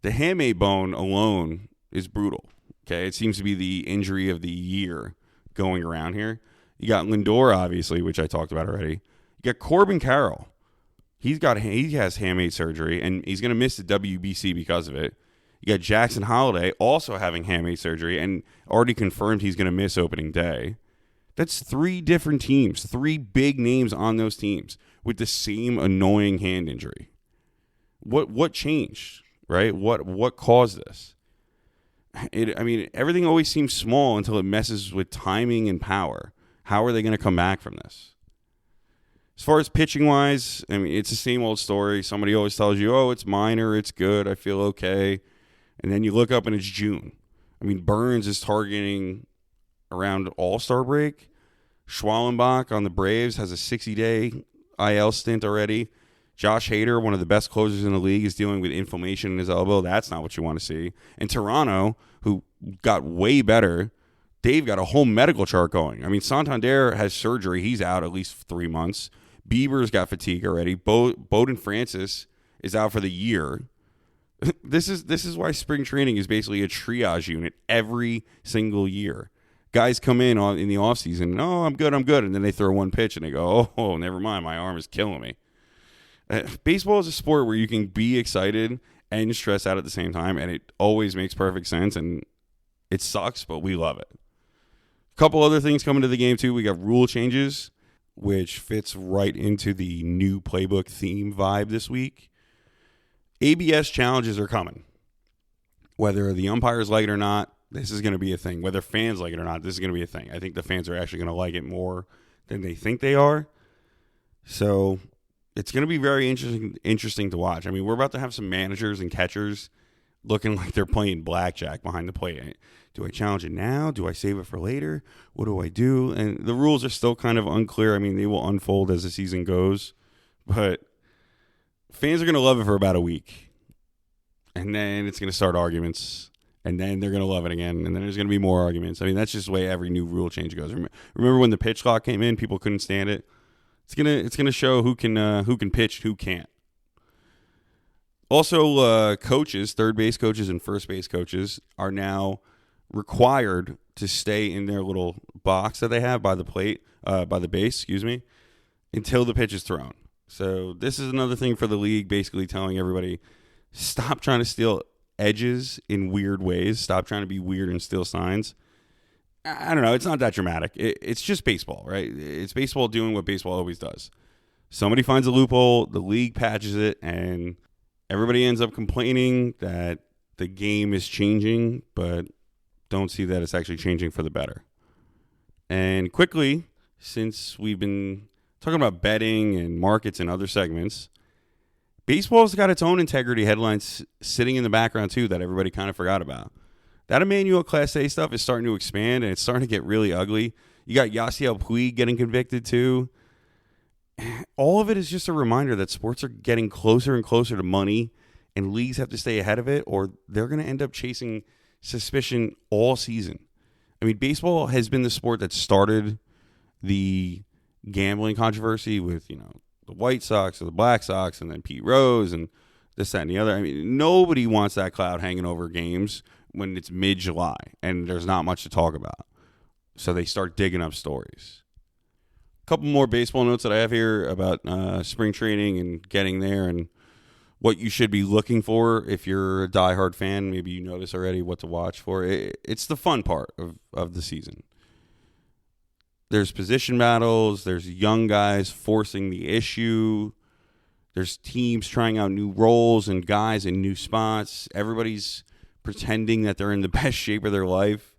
The hamate bone alone is brutal. Okay, it seems to be the injury of the year going around here. You got Lindor, obviously, which I talked about already. You got Corbin Carroll. He has hamate surgery, and he's going to miss the WBC because of it. You got Jackson Holliday also having hamate surgery and already confirmed he's going to miss opening day. That's 3 different teams, 3 big names on those teams with the same annoying hand injury. What changed, right? What caused this? Everything always seems small until it messes with timing and power. How are they going to come back from this? As far as pitching-wise, it's the same old story. Somebody always tells you, oh, it's minor, it's good, I feel okay. And then you look up and it's June. Burns is targeting around All-Star break. Schwallenbach on the Braves has a 60-day IL stint already. Josh Hader, one of the best closers in the league, is dealing with inflammation in his elbow. That's not what you want to see. And Toronto, who got way better, they've got a whole medical chart going. Santander has surgery. He's out at least 3 months. Bieber's got fatigue already. Bowden Francis is out for the year. This is why spring training is basically a triage unit every single year. Guys come in the offseason, oh, I'm good. And then they throw one pitch and they go, oh, never mind, my arm is killing me. Baseball is a sport where you can be excited and stressed out at the same time, and it always makes perfect sense, and it sucks, but we love it. A couple other things coming to the game, too. We got rule changes, which fits right into the new playbook theme vibe this week. ABS challenges are coming. Whether the umpires like it or not, this is going to be a thing. Whether fans like it or not, this is going to be a thing. I think the fans are actually going to like it more than they think they are. So it's going to be very interesting to watch. We're about to have some managers and catchers looking like they're playing blackjack behind the plate. Do I challenge it now? Do I save it for later? What do I do? And the rules are still kind of unclear. They will unfold as the season goes. But fans are going to love it for about a week. And then it's going to start arguments. And then they're going to love it again. And then there's going to be more arguments. That's just the way every new rule change goes. Remember when the pitch clock came in? People couldn't stand it. It's gonna show who can pitch, who can't. Also, coaches, third base coaches and first base coaches are now required to stay in their little box that they have by the plate, by the base, until the pitch is thrown. So this is another thing for the league, basically telling everybody, stop trying to steal edges in weird ways. Stop trying to be weird and steal signs. I don't know. It's not that dramatic. It's just baseball, right? It's baseball doing what baseball always does. Somebody finds a loophole, the league patches it, and everybody ends up complaining that the game is changing, but don't see that it's actually changing for the better. And quickly, since we've been talking about betting and markets and other segments, baseball's got its own integrity headlines sitting in the background, too, that everybody kind of forgot about. That Emmanuel Class A stuff is starting to expand, and it's starting to get really ugly. You got Yasiel Puig getting convicted, too. All of it is just a reminder that sports are getting closer and closer to money, and leagues have to stay ahead of it, or they're going to end up chasing suspicion all season. Baseball has been the sport that started the gambling controversy with, the White Sox or the Black Sox, and then Pete Rose, and this, that, and the other. Nobody wants that cloud hanging over games when it's mid-July and there's not much to talk about. So they start digging up stories. A couple more baseball notes that I have here about spring training and getting there and what you should be looking for if you're a diehard fan. Maybe you know this already, what to watch for. It's the fun part of the season. There's position battles. There's young guys forcing the issue. There's teams trying out new roles and guys in new spots. Everybody's pretending that they're in the best shape of their life.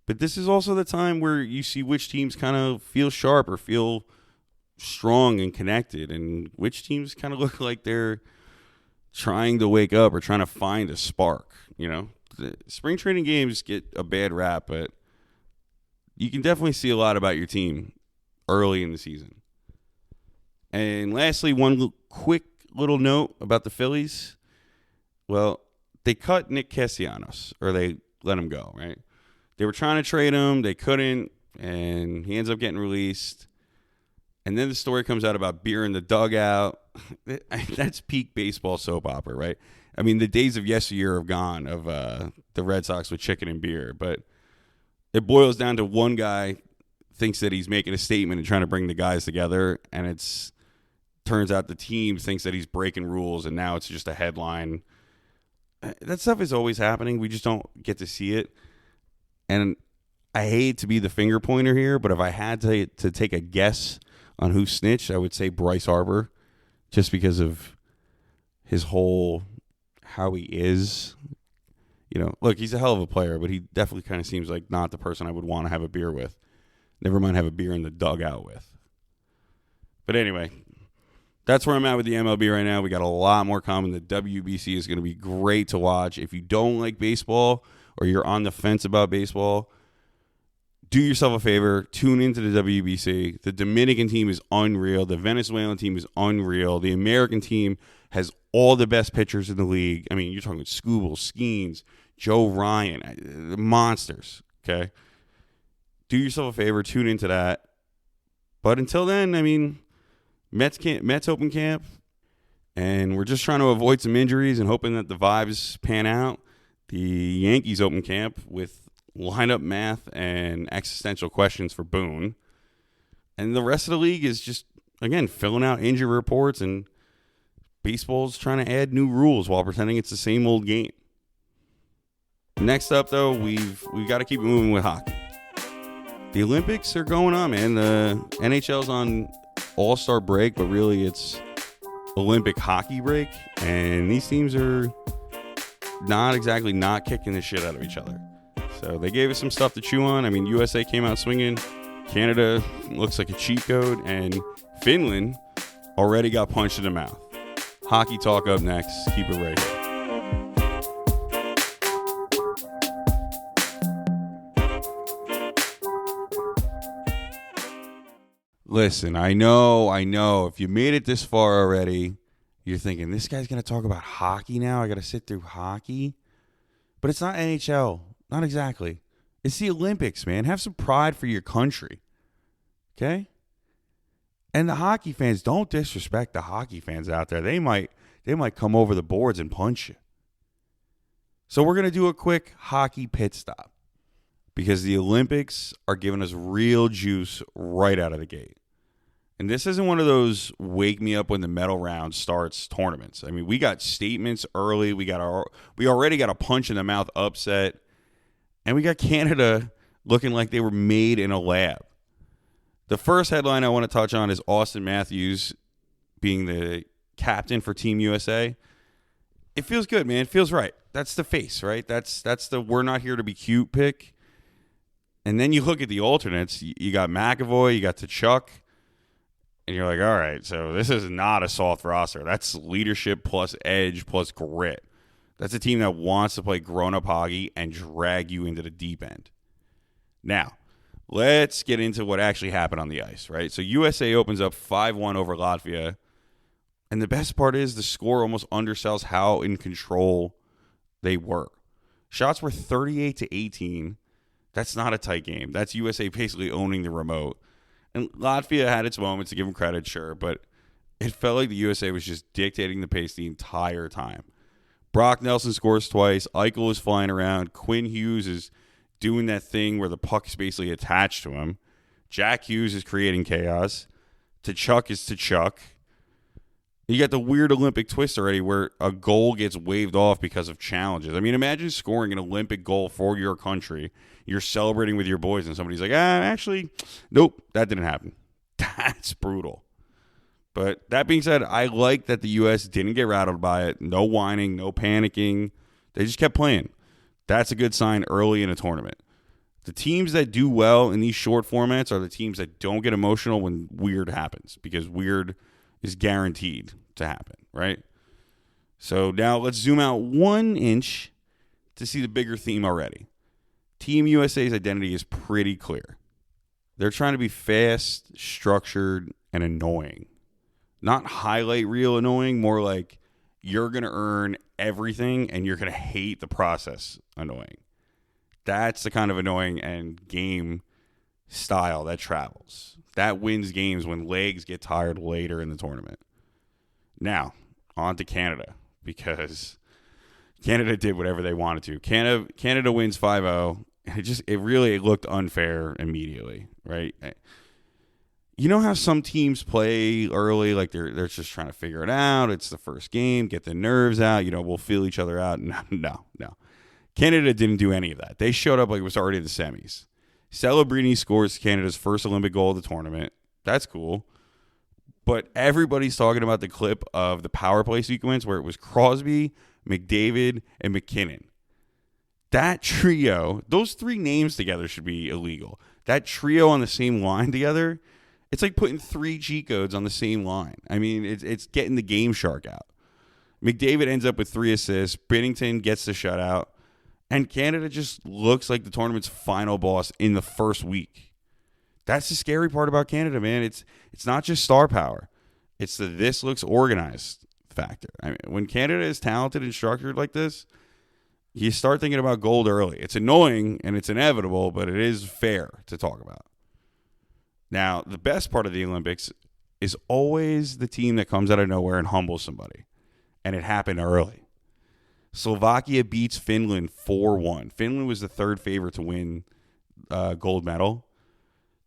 But this is also the time where you see which teams kind of feel sharp or feel strong and connected, and which teams kind of look like they're trying to wake up or trying to find a spark. The spring training games get a bad rap, but you can definitely see a lot about your team early in the season. And lastly, one quick little note about the Phillies. Well, they cut Nick Castellanos, or they let him go, right? They were trying to trade him. They couldn't, and he ends up getting released. And then the story comes out about beer in the dugout. That's peak baseball soap opera, right? I mean, the days of yesteryear have gone of the Red Sox with chicken and beer. But it boils down to one guy thinks that he's making a statement and trying to bring the guys together, and it's turns out the team thinks that he's breaking rules, and now it's just a headline. That stuff is always happening. We just don't get to see it. And I hate to be the finger pointer here, but if I had to take a guess on who snitched, I would say Bryce Harper, just because of his whole how he is. You know, look, he's a hell of a player, but he definitely kind of seems like not the person I would want to have a beer with. Never mind have a beer in the dugout with. But anyway, that's where I'm at with the MLB right now. We got a lot more coming. The WBC is going to be great to watch. If you don't like baseball or you're on the fence about baseball, do yourself a favor. Tune into the WBC. The Dominican team is unreal. The Venezuelan team is unreal. The American team has all the best pitchers in the league. I mean, you're talking Skubal, Skeens, Joe Ryan, the monsters, okay? Do yourself a favor. Tune into that. But until then, I mean, Mets open camp, and we're just trying to avoid some injuries and hoping that the vibes pan out. The Yankees open camp with lineup math and existential questions for Boone. And the rest of the league is just, again, filling out injury reports, and baseball's trying to add new rules while pretending it's the same old game. Next up, though, we've got to keep it moving with hockey. The Olympics are going on, man. The NHL's on All-Star break, but really it's Olympic hockey break, and these teams are not exactly not kicking the shit out of each other. So they gave us some stuff to chew on. I mean, USA came out swinging. Canada looks like a cheat code, and Finland already got punched in the mouth. Hockey talk up next. Keep it right here. Listen, I know. If you made it this far already, you're thinking, this guy's going to talk about hockey now? I got to sit through hockey? But it's not NHL. Not exactly. It's the Olympics, man. Have some pride for your country. Okay? And the hockey fans, don't disrespect the hockey fans out there. They might come over the boards and punch you. So we're going to do a quick hockey pit stop, because the Olympics are giving us real juice right out of the gate. And this isn't one of those wake me up when the medal round starts tournaments. I mean, we got statements early. We already got a punch in the mouth upset. And we got Canada looking like they were made in a lab. The first headline I want to touch on is Austin Matthews being the captain for Team USA. It feels good, man. It feels right. That's the face, right? That's the we're not here to be cute pick. And then you look at the alternates. You got McAvoy, you got Tkachuk, and you're like, all right, so this is not a soft roster. That's leadership plus edge plus grit. That's a team that wants to play grown-up hockey and drag you into the deep end. Now, let's get into what actually happened on the ice, right? So USA opens up 5-1 over Latvia, and the best part is the score almost undersells how in control they were. Shots were 38-18. That's not a tight game. That's USA basically owning the remote. And Latvia had its moments, to give them credit, sure, but it felt like the USA was just dictating the pace the entire time. Brock Nelson scores twice. Eichel is flying around. Quinn Hughes is doing that thing where the puck is basically attached to him. Jack Hughes is creating chaos. Tkachuk is Tkachuk. You got the weird Olympic twist already where a goal gets waved off because of challenges. I mean, imagine scoring an Olympic goal for your country. You're celebrating with your boys, and somebody's like, actually, nope, that didn't happen. That's brutal. But that being said, I like that the U.S. didn't get rattled by it. No whining, no panicking. They just kept playing. That's a good sign early in a tournament. The teams that do well in these short formats are the teams that don't get emotional when weird happens, because weird is guaranteed to happen, right? So now let's zoom out 1 inch to see the bigger theme already. Team USA's identity is pretty clear. They're trying to be fast, structured, and annoying. Not highlight reel annoying, more like you're going to earn everything and you're going to hate the process annoying. That's the kind of annoying and game style that travels. That wins games when legs get tired later in the tournament. Now, on to Canada, because Canada did whatever they wanted to. Canada wins 5-0. It looked unfair immediately, right? You know how some teams play early, like they're just trying to figure it out. It's the first game, get the nerves out. We'll feel each other out. No. Canada didn't do any of that. They showed up like it was already the semis. Celebrini scores Canada's first Olympic goal of the tournament. That's cool. But everybody's talking about the clip of the power play sequence where it was Crosby, McDavid, and McKinnon. That trio, those three names together should be illegal. That trio on the same line together, it's like putting three G codes on the same line. I mean, it's getting the game shark out. McDavid ends up with 3 assists. Binnington gets the shutout. And Canada just looks like the tournament's final boss in the first week. That's the scary part about Canada, man. It's not just star power. It's the this looks organized factor. I mean, when Canada is talented and structured like this, you start thinking about gold early. It's annoying and it's inevitable, but it is fair to talk about. Now, the best part of the Olympics is always the team that comes out of nowhere and humbles somebody. And it happened early. Slovakia beats Finland 4-1. Finland was the third favorite to win gold medal.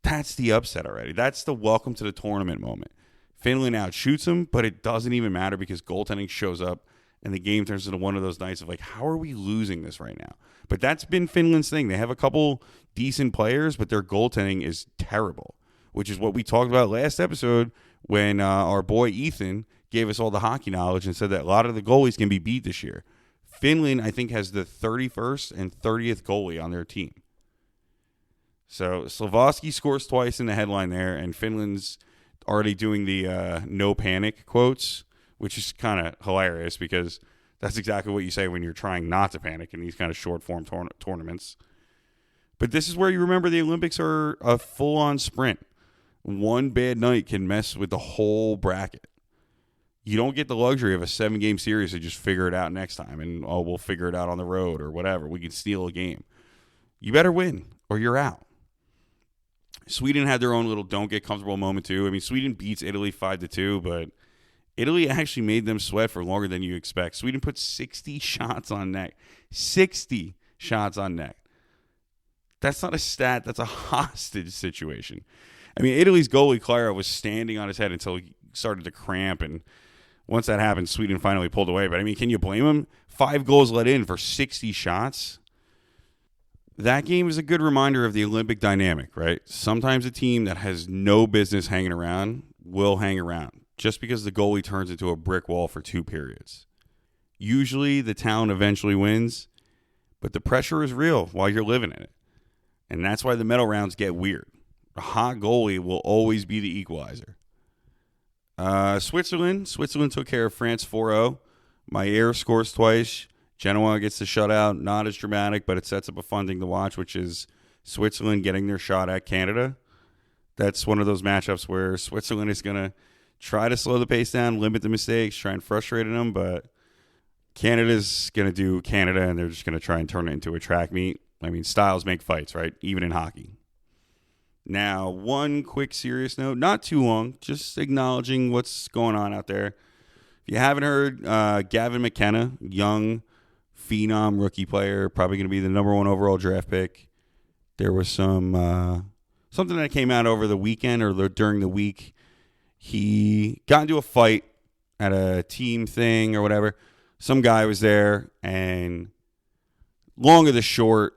That's the upset already. That's the welcome to the tournament moment. Finland outshoots them, but it doesn't even matter because goaltending shows up and the game turns into one of those nights of like, how are we losing this right now? But that's been Finland's thing. They have a couple decent players, but their goaltending is terrible, which is what we talked about last episode when our boy Ethan gave us all the hockey knowledge and said that a lot of the goalies can be beat this year. Finland, I think, has the 31st and 30th goalie on their team. So Slavoski scores twice in the headline there, and Finland's already doing the no panic quotes, which is kind of hilarious because that's exactly what you say when you're trying not to panic in these kind of short-form tournaments. But this is where you remember the Olympics are a full-on sprint. One bad night can mess with the whole bracket. You don't get the luxury of a 7-game series to just figure it out next time and, we'll figure it out on the road or whatever. We can steal a game. You better win or you're out. Sweden had their own little don't get comfortable moment too. I mean, Sweden beats Italy 5-2, but Italy actually made them sweat for longer than you expect. Sweden put 60 shots on net. 60 shots on net. That's not a stat. That's a hostage situation. I mean, Italy's goalie, Clara, was standing on his head until he started to cramp, and once that happened, Sweden finally pulled away. But, I mean, can you blame him? 5 goals let in for 60 shots. That game is a good reminder of the Olympic dynamic, right? Sometimes a team that has no business hanging around will hang around just because the goalie turns into a brick wall for 2 periods. Usually the town eventually wins, but the pressure is real while you're living in it. And that's why the medal rounds get weird. A hot goalie will always be the equalizer. Switzerland took care of France 4-0. Maier scores twice. Genoa gets the shutout. Not as dramatic, but it sets up a fun thing to watch, which is Switzerland getting their shot at Canada. That's one of those matchups where Switzerland is going to try to slow the pace down, limit the mistakes, try and frustrate them, but Canada's going to do Canada, and they're just going to try and turn it into a track meet. I mean, styles make fights, right? Even in hockey. Now, one quick serious note, not too long, just acknowledging what's going on out there. If you haven't heard, Gavin McKenna, young phenom rookie player, probably going to be the number 1 overall draft pick. There was some something that came out over the weekend or during the week. He got into a fight at a team thing or whatever. Some guy was there, and long of the short,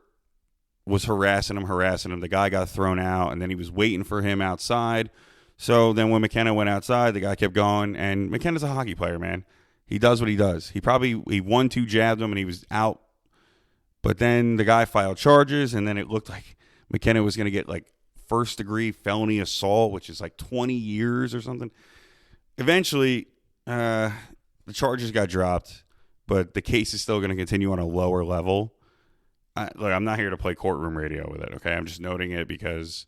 was harassing him. The guy got thrown out, and then he was waiting for him outside. So then when McKenna went outside, the guy kept going, and McKenna's a hockey player, man. He does what he does. He 1-2 jabbed him, and he was out. But then the guy filed charges, and then it looked like McKenna was going to get, like, first-degree felony assault, which is like 20 years or something. Eventually, the charges got dropped, but the case is still going to continue on a lower level. Look, I'm not here to play courtroom radio with it, okay? I'm just noting it because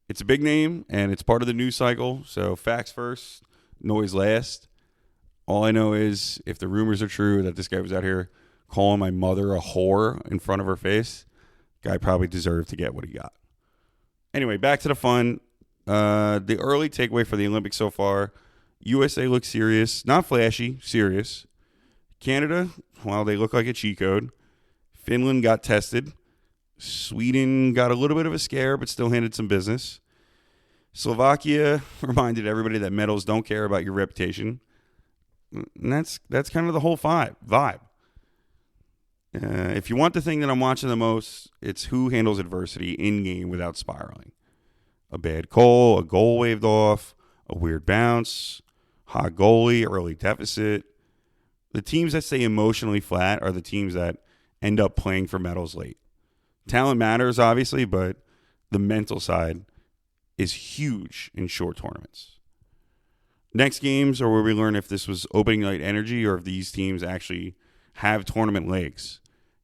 it's a big name, and it's part of the news cycle. So facts first. noise last. All I know is if the rumors are true that this guy was out here calling my mother a whore in front of her face, guy probably deserved to get what he got. Anyway, back to the fun. The early takeaway for the Olympics so far, USA looks serious. Not flashy, serious. Canada, well, they look like a cheat code. Finland got tested. Sweden got a little bit of a scare, but still handed some business. Slovakia reminded everybody that medals don't care about your reputation. And that's kind of the whole vibe. If you want the thing that I'm watching the most, it's who handles adversity in-game without spiraling. A bad call, a goal waved off, a weird bounce, hot goalie, early deficit. The teams that stay emotionally flat are the teams that end up playing for medals late. Talent matters, obviously, but the mental side is huge in short tournaments. Next games are where we learn if this was opening night energy or if these teams actually have tournament legs.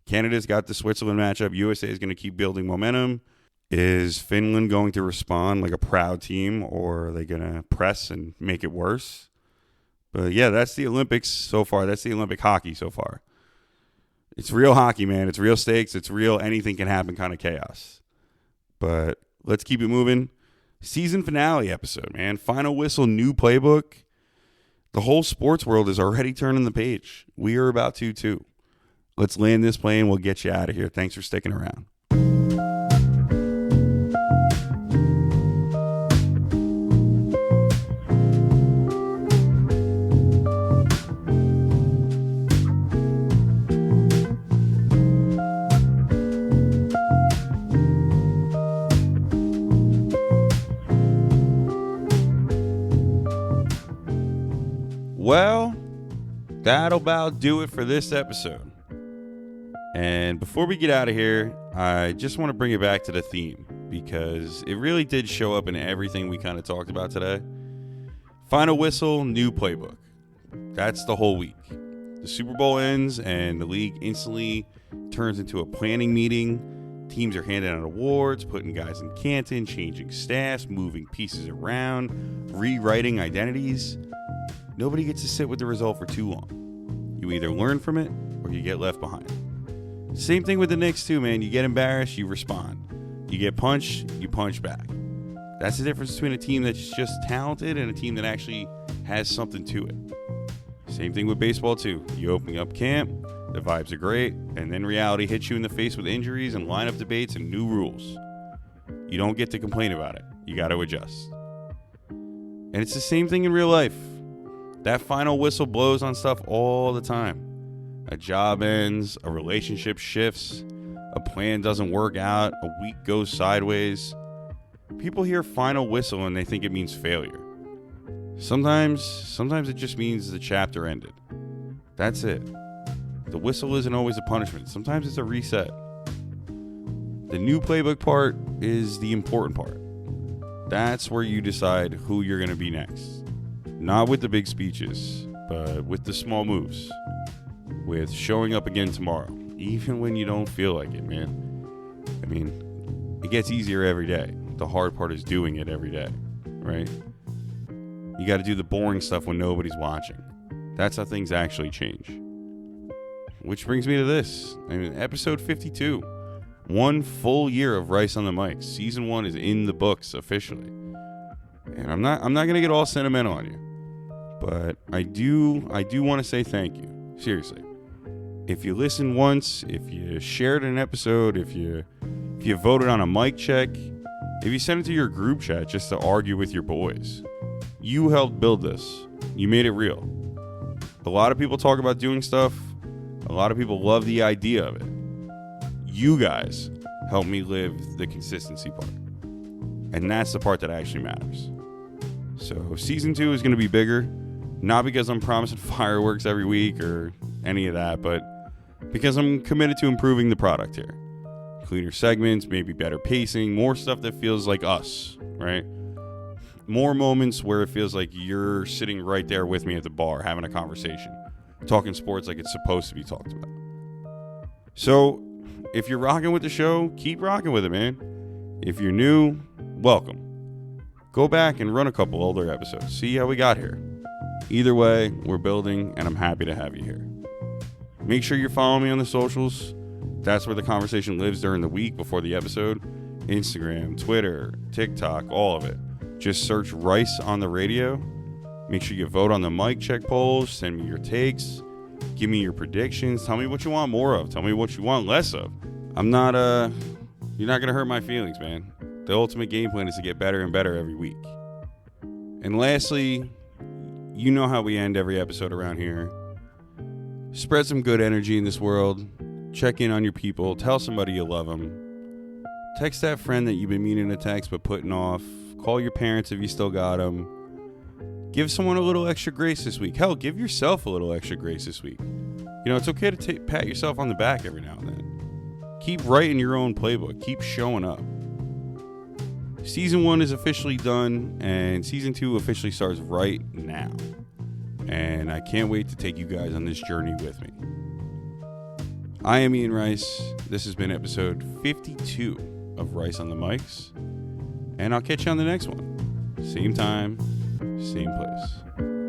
Canada's got the Switzerland matchup. USA is going to keep building momentum. Is Finland going to respond like a proud team, or are they going to press and make it worse? But yeah, that's the Olympics so far. That's the Olympic hockey so far. It's real hockey, man. It's real stakes. It's real anything can happen kind of chaos. But let's keep it moving. Season finale episode, man. Final whistle, new playbook. The whole sports world is already turning the page. We are about to, too. Let's land this plane. We'll get you out of here. Thanks for sticking around. Well, that'll about do it for this episode. And before we get out of here, I just want to bring it back to the theme because it really did show up in everything we kind of talked about today. Final whistle, new playbook. That's the whole week. The Super Bowl ends and the league instantly turns into a planning meeting. Teams are handing out awards, putting guys in Canton, changing staffs, moving pieces around, rewriting identities. Nobody gets to sit with the result for too long. You either learn from it or you get left behind. Same thing with the Knicks too, man. You get embarrassed, you respond. You get punched, you punch back. That's the difference between a team that's just talented and a team that actually has something to it. Same thing with baseball too. You open up camp, the vibes are great, and then reality hits you in the face with injuries and lineup debates and new rules. You don't get to complain about it. You got to adjust. And it's the same thing in real life. That final whistle blows on stuff all the time. A job ends, a relationship shifts, a plan doesn't work out, a week goes sideways. People hear final whistle and they think it means failure. Sometimes it just means the chapter ended. That's it. The whistle isn't always a punishment. Sometimes it's a reset. The new playbook part is the important part. That's where you decide who you're going to be next. Not with the big speeches, but with the small moves. With showing up again tomorrow, even when you don't feel like it, man. I mean, it gets easier every day. The hard part is doing it every day, right? You got to do the boring stuff when nobody's watching. That's how things actually change. Which brings me to this. I mean, episode 52. 1 full year of Rice on the Mic. Season 1 is in the books officially. And I'm not going to get all sentimental on you. But I do want to say thank you. Seriously. If you listened once, if you shared an episode, if you voted on a mic check, if you sent it to your group chat just to argue with your boys, you helped build this. You made it real. A lot of people talk about doing stuff. A lot of people love the idea of it. You guys helped me live the consistency part. And that's the part that actually matters. So season 2 is going to be bigger. Not because I'm promising fireworks every week or any of that, but because I'm committed to improving the product here. Cleaner segments, maybe better pacing, more stuff that feels like us, right? More moments where it feels like you're sitting right there with me at the bar having a conversation, talking sports like it's supposed to be talked about. So if you're rocking with the show, keep rocking with it, man. If you're new, welcome. Go back and run a couple older episodes. See how we got here. Either way, we're building, and I'm happy to have you here. Make sure you're following me on the socials. That's where the conversation lives during the week before the episode. Instagram, Twitter, TikTok, all of it. Just search Rice on the Radio. Make sure you vote on the mic check polls. Send me your takes. Give me your predictions. Tell me what you want more of. Tell me what you want less of. You're not going to hurt my feelings, man. The ultimate game plan is to get better and better every week. And lastly, you know how we end every episode around here. Spread some good energy in this world. Check in on your people. Tell somebody you love them. Text that friend that you've been meaning to text but putting off. Call your parents if you still got them. Give someone a little extra grace this week. Hell, give yourself a little extra grace this week. You know, it's okay to pat yourself on the back every now and then. Keep writing your own playbook. Keep showing up. Season 1 is officially done, and Season 2 officially starts right now. And I can't wait to take you guys on this journey with me. I am Ian Rice. This has been episode 52 of Rice on the Mics. And I'll catch you on the next one. Same time, same place.